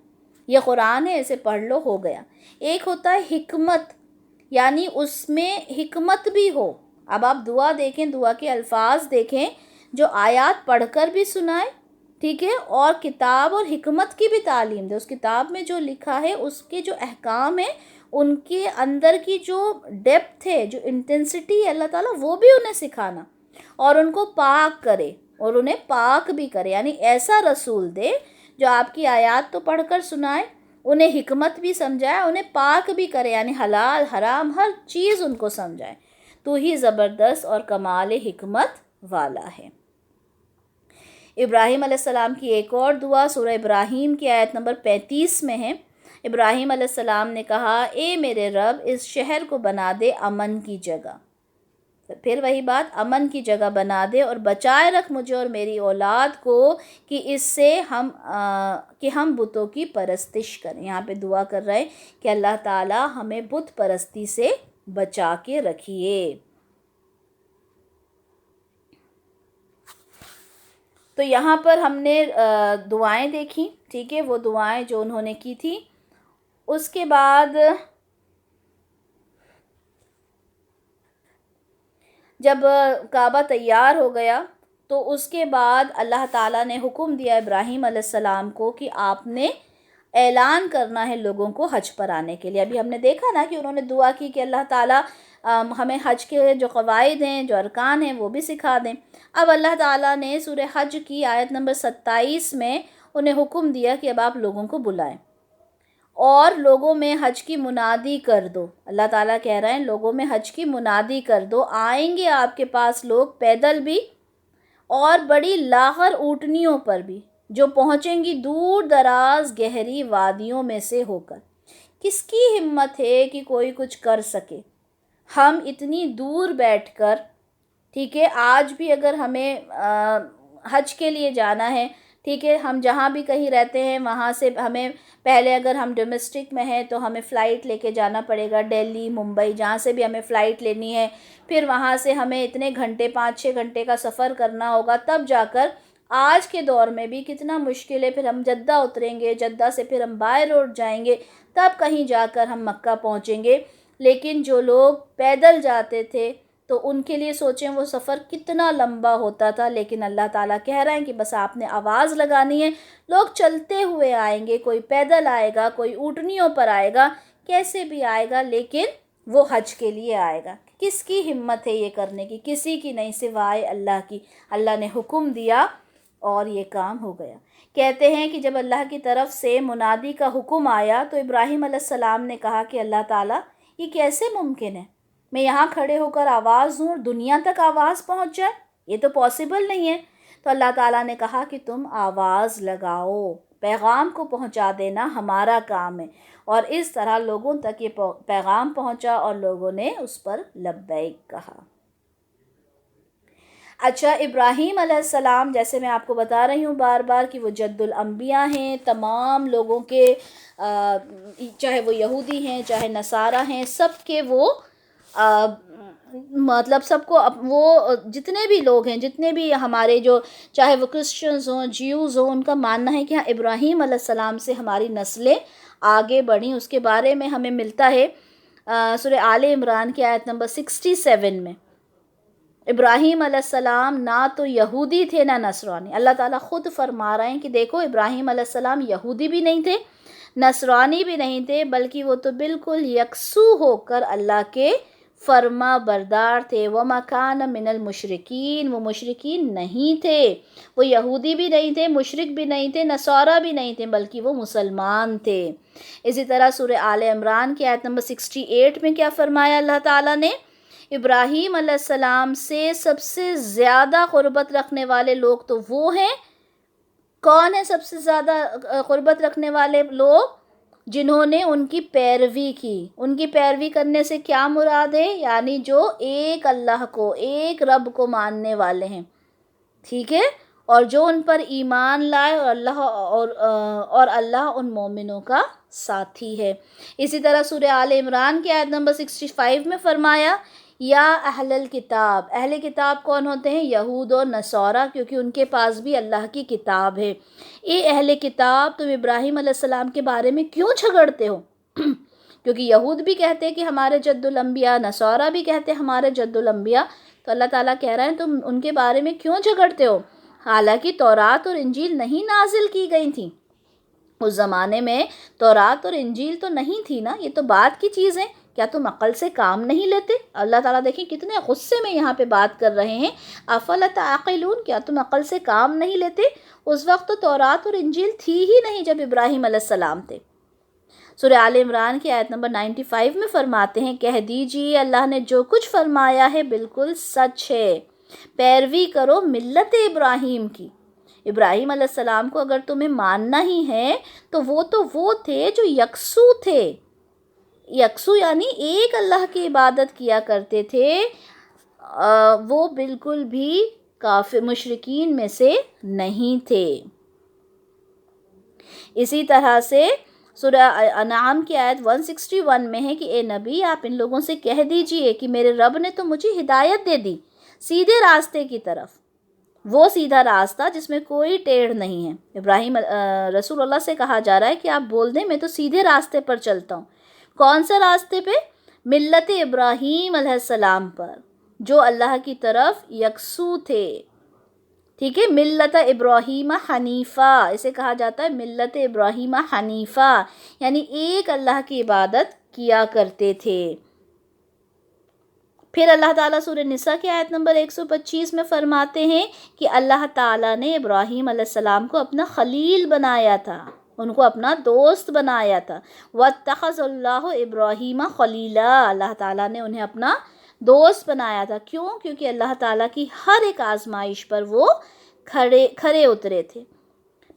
یہ قرآن ہے اسے پڑھ لو ہو گیا۔ ایک ہوتا ہے حکمت، یعنی اس میں حکمت بھی ہو۔ اب آپ دعا دیکھیں، دعا کے الفاظ دیکھیں، جو آیات پڑھ کر بھی سنائے، ٹھیک ہے، اور کتاب اور حکمت کی بھی تعلیم دے۔ اس کتاب میں جو لکھا ہے، اس کے جو احکام ہیں، ان کے اندر کی جو ڈیپتھ ہے، جو انٹینسٹی ہے، اللہ تعالیٰ وہ بھی انہیں سکھانا، اور ان کو پاک کرے اور انہیں پاک بھی کرے، یعنی ایسا رسول دے جو آپ کی آیات تو پڑھ کر سنائے، انہیں حکمت بھی سمجھائے، انہیں پاک بھی کرے، یعنی حلال حرام ہر چیز ان کو سمجھائے۔ تو ہی زبردست اور کمال حکمت والا ہے۔ ابراہیم علیہ السلام کی ایک اور دعا سورہ ابراہیم کی آیت نمبر 35 میں ہے۔ ابراہیم علیہ السلام نے کہا اے میرے رب، اس شہر کو بنا دے امن کی جگہ۔ پھر وہی بات، امن کی جگہ بنا دے اور بچائے رکھ مجھے اور میری اولاد کو کہ اس سے ہم بتوں کی پرستش کریں۔ یہاں پہ دعا کر رہے ہیں کہ اللہ تعالیٰ ہمیں بت پرستی سے بچا کے رکھیے۔ تو یہاں پر ہم نے دعائیں دیکھی، ٹھیک ہے، وہ دعائیں جو انہوں نے کی تھی۔ اس کے بعد جب کعبہ تیار ہو گیا تو اس کے بعد اللہ تعالیٰ نے حکم دیا ابراہیم علیہ السلام کو کہ آپ نے اعلان کرنا ہے لوگوں کو حج پر آنے کے لیے. ابھی ہم نے دیکھا نا کہ انہوں نے دعا کی کہ اللہ تعالیٰ ہمیں حج کے جو قواعد ہیں، جو ارکان ہیں، وہ بھی سکھا دیں. اب اللہ تعالیٰ نے سورہ حج کی آیت نمبر 27 میں انہیں حکم دیا کہ اب آپ لوگوں کو بلائیں اور لوگوں میں حج کی منادی کر دو. اللہ تعالیٰ کہہ رہے ہیں لوگوں میں حج کی منادی کر دو، آئیں گے آپ کے پاس لوگ پیدل بھی اور بڑی لاغر اونٹنیوں پر بھی، جو پہنچیں گی دور دراز گہری وادیوں میں سے ہو کر. کس کی ہمت ہے کہ کوئی کچھ کر سکے؟ ہم اتنی دور بیٹھ کر، ٹھیک ہے، آج بھی اگر ہمیں حج کے لیے جانا ہے، ٹھیک ہے، ہم جہاں بھی کہیں رہتے ہیں وہاں سے ہمیں پہلے، اگر ہم ڈومیسٹک میں ہیں تو ہمیں فلائٹ لے کے جانا پڑے گا، دہلی، ممبئی، جہاں سے بھی ہمیں فلائٹ لینی ہے، پھر وہاں سے ہمیں اتنے گھنٹے، 5-6 گھنٹے کا سفر کرنا ہوگا، تب جا کر آج کے دور میں بھی کتنا مشکل ہے. پھر ہم جدہ اتریں گے، جدہ سے پھر ہم بائی روڈ جائیں گے، تب کہیں جا کر ہم مکہ پہنچیں گے. لیکن جو لوگ پیدل جاتے تھے تو ان کے لیے سوچیں وہ سفر کتنا لمبا ہوتا تھا. لیکن اللہ تعالیٰ کہہ رہے ہیں کہ بس آپ نے آواز لگانی ہے، لوگ چلتے ہوئے آئیں گے، کوئی پیدل آئے گا، کوئی اونٹنیوں پر آئے گا، کیسے بھی آئے گا، لیکن وہ حج کے لیے آئے گا. کس کی ہمت ہے یہ کرنے کی؟ کسی کی نہیں سوائے اللہ کی. اللہ نے حکم دیا اور یہ کام ہو گیا. کہتے ہیں کہ جب اللہ کی طرف سے منادی کا حکم آیا تو ابراہیم علیہ السلام نے کہا کہ اللہ تعالیٰ یہ کیسے ممکن ہے؟ میں یہاں کھڑے ہو کر آواز دوں اور دنیا تک آواز پہنچ جائے؟ یہ تو پاسبل نہیں ہے. تو اللہ تعالیٰ نے کہا کہ تم آواز لگاؤ، پیغام کو پہنچا دینا ہمارا کام ہے. اور اس طرح لوگوں تک یہ پیغام پہنچا اور لوگوں نے اس پر لبیک کہا. اچھا، ابراہیم علیہ السلام، جیسے میں آپ کو بتا رہی ہوں بار بار کہ وہ جد الانبیاء ہیں، تمام لوگوں کے، چاہے وہ یہودی ہیں چاہے نصارہ ہیں، سب کے وہ مطلب سب کو وہ جتنے بھی لوگ ہیں، جتنے بھی ہمارے جو، چاہے وہ کرسچنز ہوں، جیوز ہوں، ان کا ماننا ہے کہ ہاں ابراہیم علیہ السلام سے ہماری نسلیں آگے بڑھیں. اس کے بارے میں ہمیں ملتا ہے سورہ آل عمران کی آیت نمبر 67 میں. ابراہیم علیہ السلام نہ تو یہودی تھے نہ نصرانی. اللہ تعالیٰ خود فرما رہے ہیں کہ دیکھو ابراہیم علیہ السلام یہودی بھی نہیں تھے، نصرانی بھی نہیں تھے، بلکہ وہ تو بالکل یکسو ہو کر اللہ کے فرما بردار تھے. وَمَا كَانَ مِنَ الْمُشْرِكِينَ، وہ مشرکین نہیں تھے. وہ یہودی بھی نہیں تھے، مشرک بھی نہیں تھے، نصارہ بھی نہیں تھے، بلکہ وہ مسلمان تھے. اسی طرح سورہ آل عمران کی آیت نمبر 68 میں کیا فرمایا اللہ تعالیٰ نے؟ ابراہیم علیہ السلام سے سب سے زیادہ قربت رکھنے والے لوگ تو وہ ہیں. کون ہیں سب سے زیادہ قربت رکھنے والے لوگ؟ جنہوں نے ان کی پیروی کی. ان کی پیروی کرنے سے کیا مراد ہے؟ یعنی جو ایک اللہ کو، ایک رب کو ماننے والے ہیں، ٹھیک ہے، اور جو ان پر ایمان لائے، اور اللہ ان مومنوں کا ساتھی ہے. اسی طرح سورہ آل عمران کی آیت نمبر 65 میں فرمایا یا اہل الکتاب. اہل کتاب کون ہوتے ہیں؟ یہود اور نصارہ، کیونکہ ان کے پاس بھی اللہ کی کتاب ہے. اے اہل کتاب، تم ابراہیم علیہ السلام کے بارے میں کیوں جھگڑتے ہو؟ کیونکہ یہود بھی کہتے ہیں کہ ہمارے جد الانبیاء، نصارہ بھی کہتے ہیں ہمارے جد الانبیاء. تو اللہ تعالیٰ کہہ رہے ہیں تم ان کے بارے میں کیوں جھگڑتے ہو؟ حالانکہ تورات اور انجیل نہیں نازل کی گئی تھیں. اس زمانے میں تورات اور انجیل تو نہیں تھی نا، یہ تو بعد کی چیز ہے. کیا تم عقل سے کام نہیں لیتے؟ اللہ تعالیٰ دیکھیں کتنے غصے میں یہاں پہ بات کر رہے ہیں. افلا تعقلون، کیا تم عقل سے کام نہیں لیتے؟ اس وقت تو تورات اور انجیل تھی ہی نہیں جب ابراہیم علیہ السلام تھے. سورہ آل عمران کی آیت نمبر 95 میں فرماتے ہیں کہہ دیجئے اللہ نے جو کچھ فرمایا ہے بالکل سچ ہے، پیروی کرو ملت ابراہیم کی. ابراہیم علیہ السلام کو اگر تمہیں ماننا ہی ہے تو وہ تھے جو یکسو تھے. یکسو یعنی ایک اللہ کی عبادت کیا کرتے تھے. وہ بالکل بھی کافر مشرکین میں سے نہیں تھے. اسی طرح سے سورہ انعام کی آیت 161 میں ہے کہ اے نبی آپ ان لوگوں سے کہہ دیجئے کہ میرے رب نے تو مجھے ہدایت دے دی سیدھے راستے کی طرف. وہ سیدھا راستہ جس میں کوئی ٹیڑھ نہیں ہے. ابراہیم رسول اللہ سے کہا جا رہا ہے کہ آپ بول دیں میں تو سیدھے راستے پر چلتا ہوں. کون سے راستے پہ؟ ملت ابراہیم علیہ السلام پر، جو اللہ کی طرف یکسو تھے. ٹھیک ہے، ملت ابراہیم حنیفہ، اسے کہا جاتا ہے ملت ابراہیم حنیفہ، یعنی ایک اللہ کی عبادت کیا کرتے تھے۔ پھر اللہ تعالیٰ سورہ نساء کی آیت نمبر 125 میں فرماتے ہیں کہ اللہ تعالیٰ نے ابراہیم علیہ السلام کو اپنا خلیل بنایا تھا، ان کو اپنا دوست بنایا تھا۔ وَاتَّخَذَ اللَّهُ إِبْرَاهِيمَ خَلِيلًا، اللہ تعالیٰ نے انہیں اپنا دوست بنایا تھا۔ کیوں؟ کیونکہ اللہ تعالیٰ کی ہر ایک آزمائش پر وہ کھرے اترے تھے۔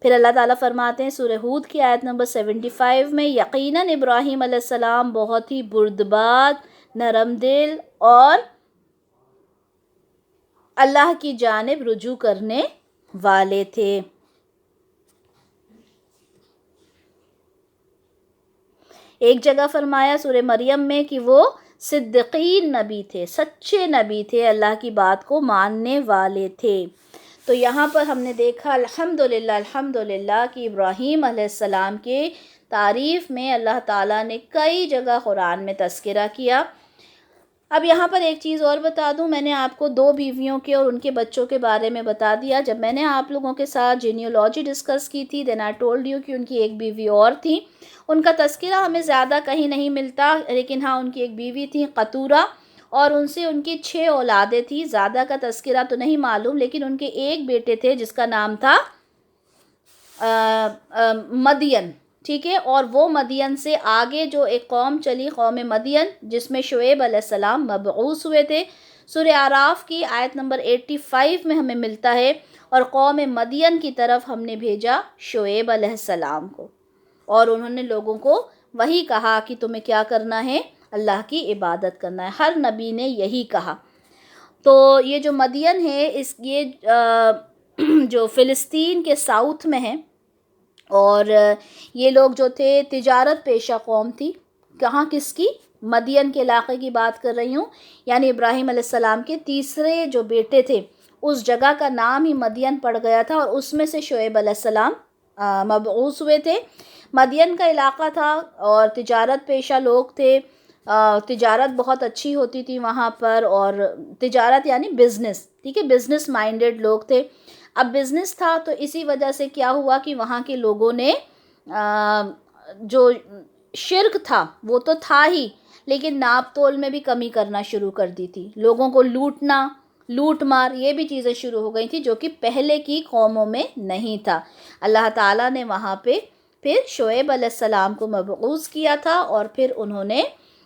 پھر اللہ تعالیٰ فرماتے ہیں سورہ ہود کی آیت نمبر 75 میں، یقیناً ابراہیم علیہ السلام بہت ہی بردبار، نرم دل اور اللہ کی جانب رجوع کرنے والے تھے۔ ایک جگہ فرمایا سورہ مریم میں کہ وہ صدیقین نبی تھے، سچے نبی تھے، اللہ کی بات کو ماننے والے تھے۔ تو یہاں پر ہم نے دیکھا الحمدللہ کہ ابراہیم علیہ السلام کے تعریف میں اللہ تعالیٰ نے کئی جگہ قرآن میں تذکرہ کیا۔ اب یہاں پر ایک چیز اور بتا دوں، میں نے آپ کو 2 بیویوں کے اور ان کے بچوں کے بارے میں بتا دیا۔ جب میں نے آپ لوگوں کے ساتھ جینیولوجی ڈسکس کی تھی، دین آئی ٹولڈ یو کہ ان کی ایک بیوی اور تھی، ان کا تذکرہ ہمیں زیادہ کہیں نہیں ملتا، لیکن ہاں ان کی ایک بیوی تھی قطورہ، اور ان سے ان کی 6 اولادیں تھیں۔ زیادہ کا تذکرہ تو نہیں معلوم، لیکن ان کے ایک بیٹے تھے جس کا نام تھا مدین، ٹھیک ہے، اور وہ مدین سے آگے جو ایک قوم چلی، قوم مدین، جس میں شعیب علیہ السلام مبعوث ہوئے تھے۔ سورہ اعراف کی آیت نمبر 85 میں ہمیں ملتا ہے، اور قوم مدین کی طرف ہم نے بھیجا شعیب علیہ السلام کو، اور انہوں نے لوگوں کو وہی کہا کہ تمہیں کیا کرنا ہے، اللہ کی عبادت کرنا ہے۔ ہر نبی نے یہی کہا۔ تو یہ جو مدین ہے، یہ جو فلسطین کے ساؤتھ میں ہے، اور یہ لوگ جو تھے تجارت پیشہ قوم تھی۔ کہاں؟ کس کی؟ مدین کے علاقے کی بات کر رہی ہوں، یعنی ابراہیم علیہ السلام کے تیسرے جو بیٹے تھے اس جگہ کا نام ہی مدین پڑ گیا تھا، اور اس میں سے شعیب علیہ السلام مبعوث ہوئے تھے۔ مدین کا علاقہ تھا اور تجارت پیشہ لوگ تھے، تجارت بہت اچھی ہوتی تھی وہاں پر، اور تجارت یعنی بزنس، ٹھیک ہے، بزنس مائنڈڈ لوگ تھے۔ اب بزنس تھا تو اسی وجہ سے کیا ہوا کہ وہاں کے لوگوں نے جو شرک تھا وہ تو تھا ہی، لیکن ناپ تول میں بھی کمی کرنا شروع کر دی تھی۔ لوگوں کو لوٹنا، لوٹ مار، یہ بھی چیزیں شروع ہو گئی تھیں جو کہ پہلے کی قوموں میں نہیں تھا۔ اللہ تعالیٰ نے وہاں پہ پھر شعیب علیہ السلام کو مبعوث کیا تھا، اور پھر انہوں نے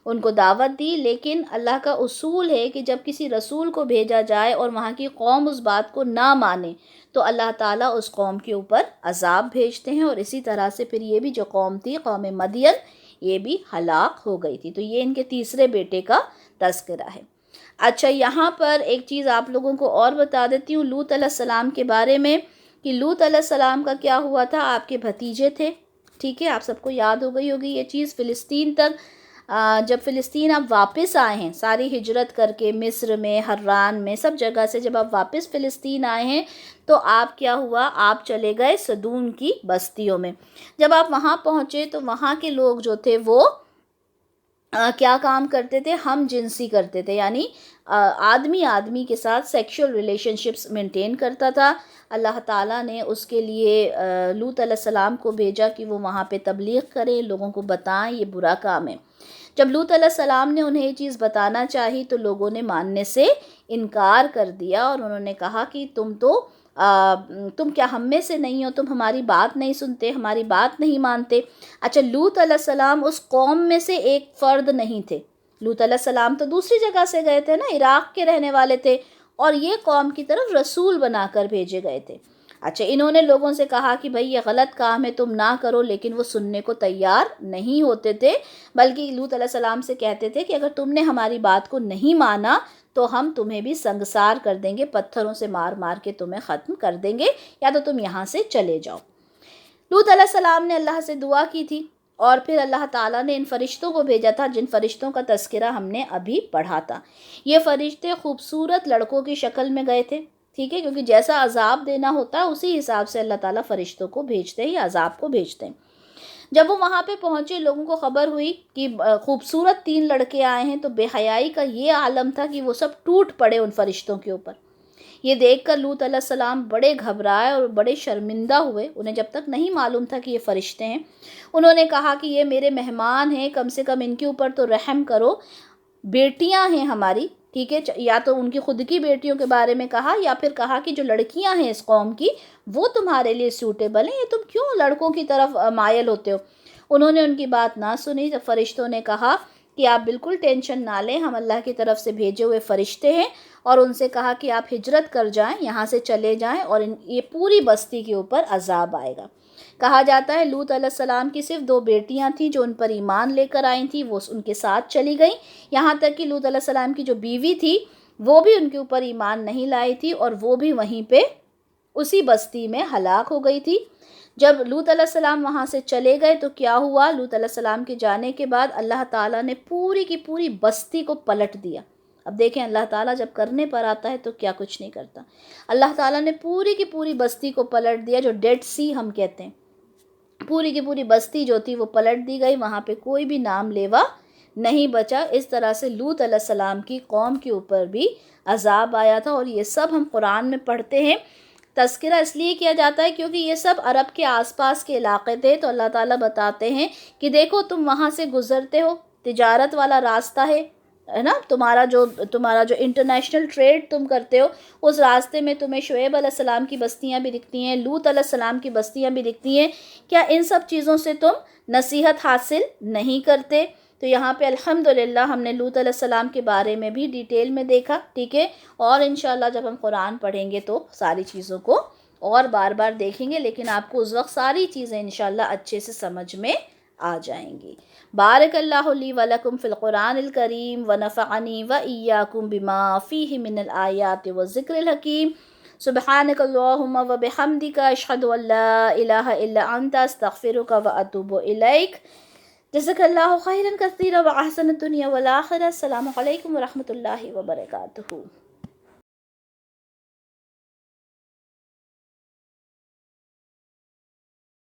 ان کو دعوت دی۔ لیکن اللہ کا اصول ہے کہ جب کسی رسول کو بھیجا جائے اور وہاں کی قوم اس بات کو نہ مانے تو اللہ تعالیٰ اس قوم کے اوپر عذاب بھیجتے ہیں، اور اسی طرح سے پھر یہ بھی جو قوم تھی، قوم مدین، یہ بھی ہلاک ہو گئی تھی۔ تو یہ ان کے تیسرے بیٹے کا تذکرہ ہے۔ اچھا، یہاں پر ایک چیز آپ لوگوں کو اور بتا دیتی ہوں لوط علیہ السلام کے بارے میں، کہ لوط علیہ السلام کا کیا ہوا تھا۔ آپ کے بھتیجے تھے، ٹھیک ہے، آپ سب کو یاد ہو گئی ہوگی یہ چیز۔ فلسطین تک جب فلسطین آپ واپس آئے ہیں ساری ہجرت کر کے، مصر میں، حران میں، سب جگہ سے جب آپ واپس فلسطین آئے ہیں تو آپ کیا ہوا، آپ چلے گئے صدون کی بستیوں میں۔ جب آپ وہاں پہنچے تو وہاں کے لوگ جو تھے وہ کیا کام کرتے تھے، ہم جنسی کرتے تھے، یعنی آدمی کے ساتھ سیکشول ریلیشن شپس مینٹین کرتا تھا۔ اللہ تعالیٰ نے اس کے لیے لوط علیہ السلام کو بھیجا کہ وہ وہاں پہ تبلیغ کریں، لوگوں کو بتائیں یہ برا کام ہے۔ جب لوط علیہ السلام نے انہیں یہ چیز بتانا چاہی تو لوگوں نے ماننے سے انکار کر دیا، اور انہوں نے کہا کہ تم کیا ہم میں سے نہیں ہو، تم ہماری بات نہیں سنتے، ہماری بات نہیں مانتے۔ اچھا، لوط علیہ السلام اس قوم میں سے ایک فرد نہیں تھے۔ لوط علیہ السلام تو دوسری جگہ سے گئے تھے نا، عراق کے رہنے والے تھے، اور یہ قوم کی طرف رسول بنا کر بھیجے گئے تھے۔ اچھا، انہوں نے لوگوں سے کہا کہ بھائی یہ غلط کام ہے، تم نہ کرو، لیکن وہ سننے کو تیار نہیں ہوتے تھے، بلکہ لوط علیہ السلام سے کہتے تھے کہ اگر تم نے ہماری بات کو نہیں مانا تو ہم تمہیں بھی سنگسار کر دیں گے، پتھروں سے مار مار کے تمہیں ختم کر دیں گے، یا تو تم یہاں سے چلے جاؤ۔ لوط علیہ السلام نے اللہ سے دعا کی تھی، اور پھر اللہ تعالیٰ نے ان فرشتوں کو بھیجا تھا جن فرشتوں کا تذکرہ ہم نے ابھی پڑھا تھا۔ یہ فرشتے خوبصورت لڑکوں کی شکل میں گئے تھے، ٹھیک ہے، کیونکہ جیسا عذاب دینا ہوتا ہے اسی حساب سے اللہ تعالیٰ فرشتوں کو بھیجتے ہیں یا عذاب کو بھیجتے ہیں۔ جب وہ وہاں پہ پہنچے، لوگوں کو خبر ہوئی کہ خوبصورت 3 لڑکے آئے ہیں، تو بے حیائی کا یہ عالم تھا کہ وہ سب ٹوٹ پڑے ان فرشتوں کے اوپر۔ یہ دیکھ کر لوط علیہ السلام بڑے گھبرائے اور بڑے شرمندہ ہوئے، انہیں جب تک نہیں معلوم تھا کہ یہ فرشتے ہیں۔ انہوں نے کہا کہ یہ میرے مہمان ہیں، کم سے کم ان کے اوپر تو رحم کرو، بیٹیاں ہیں ہماری، ٹھیک ہے، یا تو ان کی خود کی بیٹیوں کے بارے میں کہا یا پھر کہا کہ جو لڑکیاں ہیں اس قوم کی وہ تمہارے لیے سوٹیبل ہیں، یہ تم کیوں لڑکوں کی طرف مائل ہوتے ہو۔ انہوں نے ان کی بات نہ سنی تو فرشتوں نے کہا کہ آپ بالکل ٹینشن نہ لیں، ہم اللہ کی طرف سے بھیجے ہوئے فرشتے ہیں، اور ان سے کہا کہ آپ ہجرت کر جائیں، یہاں سے چلے جائیں، اور یہ پوری بستی کے اوپر عذاب آئے گا۔ کہا جاتا ہے لوط علیہ السلام کی صرف 2 بیٹیاں تھیں جو ان پر ایمان لے کر آئی تھیں، وہ ان کے ساتھ چلی گئیں، یہاں تک کہ لوط علیہ السلام کی جو بیوی تھی وہ بھی ان کے اوپر ایمان نہیں لائی تھی، اور وہ بھی وہیں پہ اسی بستی میں ہلاک ہو گئی تھی۔ جب لوط علیہ السلام وہاں سے چلے گئے تو کیا ہوا، لوط علیہ السلام کے جانے کے بعد اللہ تعالیٰ نے پوری کی پوری بستی کو پلٹ دیا۔ اب دیکھیں اللہ تعالیٰ جب کرنے پر آتا ہے تو کیا کچھ نہیں کرتا۔ اللہ تعالیٰ نے پوری کی پوری بستی کو پلٹ دیا، جو ڈیڈ سی ہم کہتے ہیں، پوری کی پوری بستی جو تھی وہ پلٹ دی گئی، وہاں پہ کوئی بھی نام لیوا نہیں بچا۔ اس طرح سے لوط علیہ السلام کی قوم کے اوپر بھی عذاب آیا تھا، اور یہ سب ہم قرآن میں پڑھتے ہیں۔ تذکرہ اس لیے کیا جاتا ہے کیونکہ یہ سب عرب کے آس پاس کے علاقے تھے، تو اللہ تعالیٰ بتاتے ہیں کہ دیکھو تم وہاں سے گزرتے ہو، تجارت والا راستہ ہے نا، تمہارا جو انٹرنیشنل ٹریڈ تم کرتے ہو، اس راستے میں تمہیں شعیب علیہ السلام کی بستیاں بھی دکھتی ہیں، لوط علیہ السلام کی بستیاں بھی دکھتی ہیں، کیا ان سب چیزوں سے تم نصیحت حاصل نہیں کرتے؟ تو یہاں پہ الحمدللہ ہم نے لوط علیہ السلام کے بارے میں بھی ڈیٹیل میں دیکھا، ٹھیک ہے، اور انشاءاللہ جب ہم قرآن پڑھیں گے تو ساری چیزوں کو اور بار بار دیکھیں گے، لیکن آپ کو اس وقت ساری چیزیں انشاءاللہ اچھے سے سمجھ میں آ جائیں گی۔ بارک اللہ لی و لکم فی القرآن الکریم ونفعنی و ایاکم بما فیہ من الآیات والذکر الحکیم۔ سبحانک اللہم و بحمدک، اشہد ان لا الہ الا انت، استغفرک و اتوب الیک۔ جزاک اللہ خیرا کثیرا و احسن الدنیا والآخرہ۔ السلام علیکم و رحمۃ اللہ وبرکاتہ۔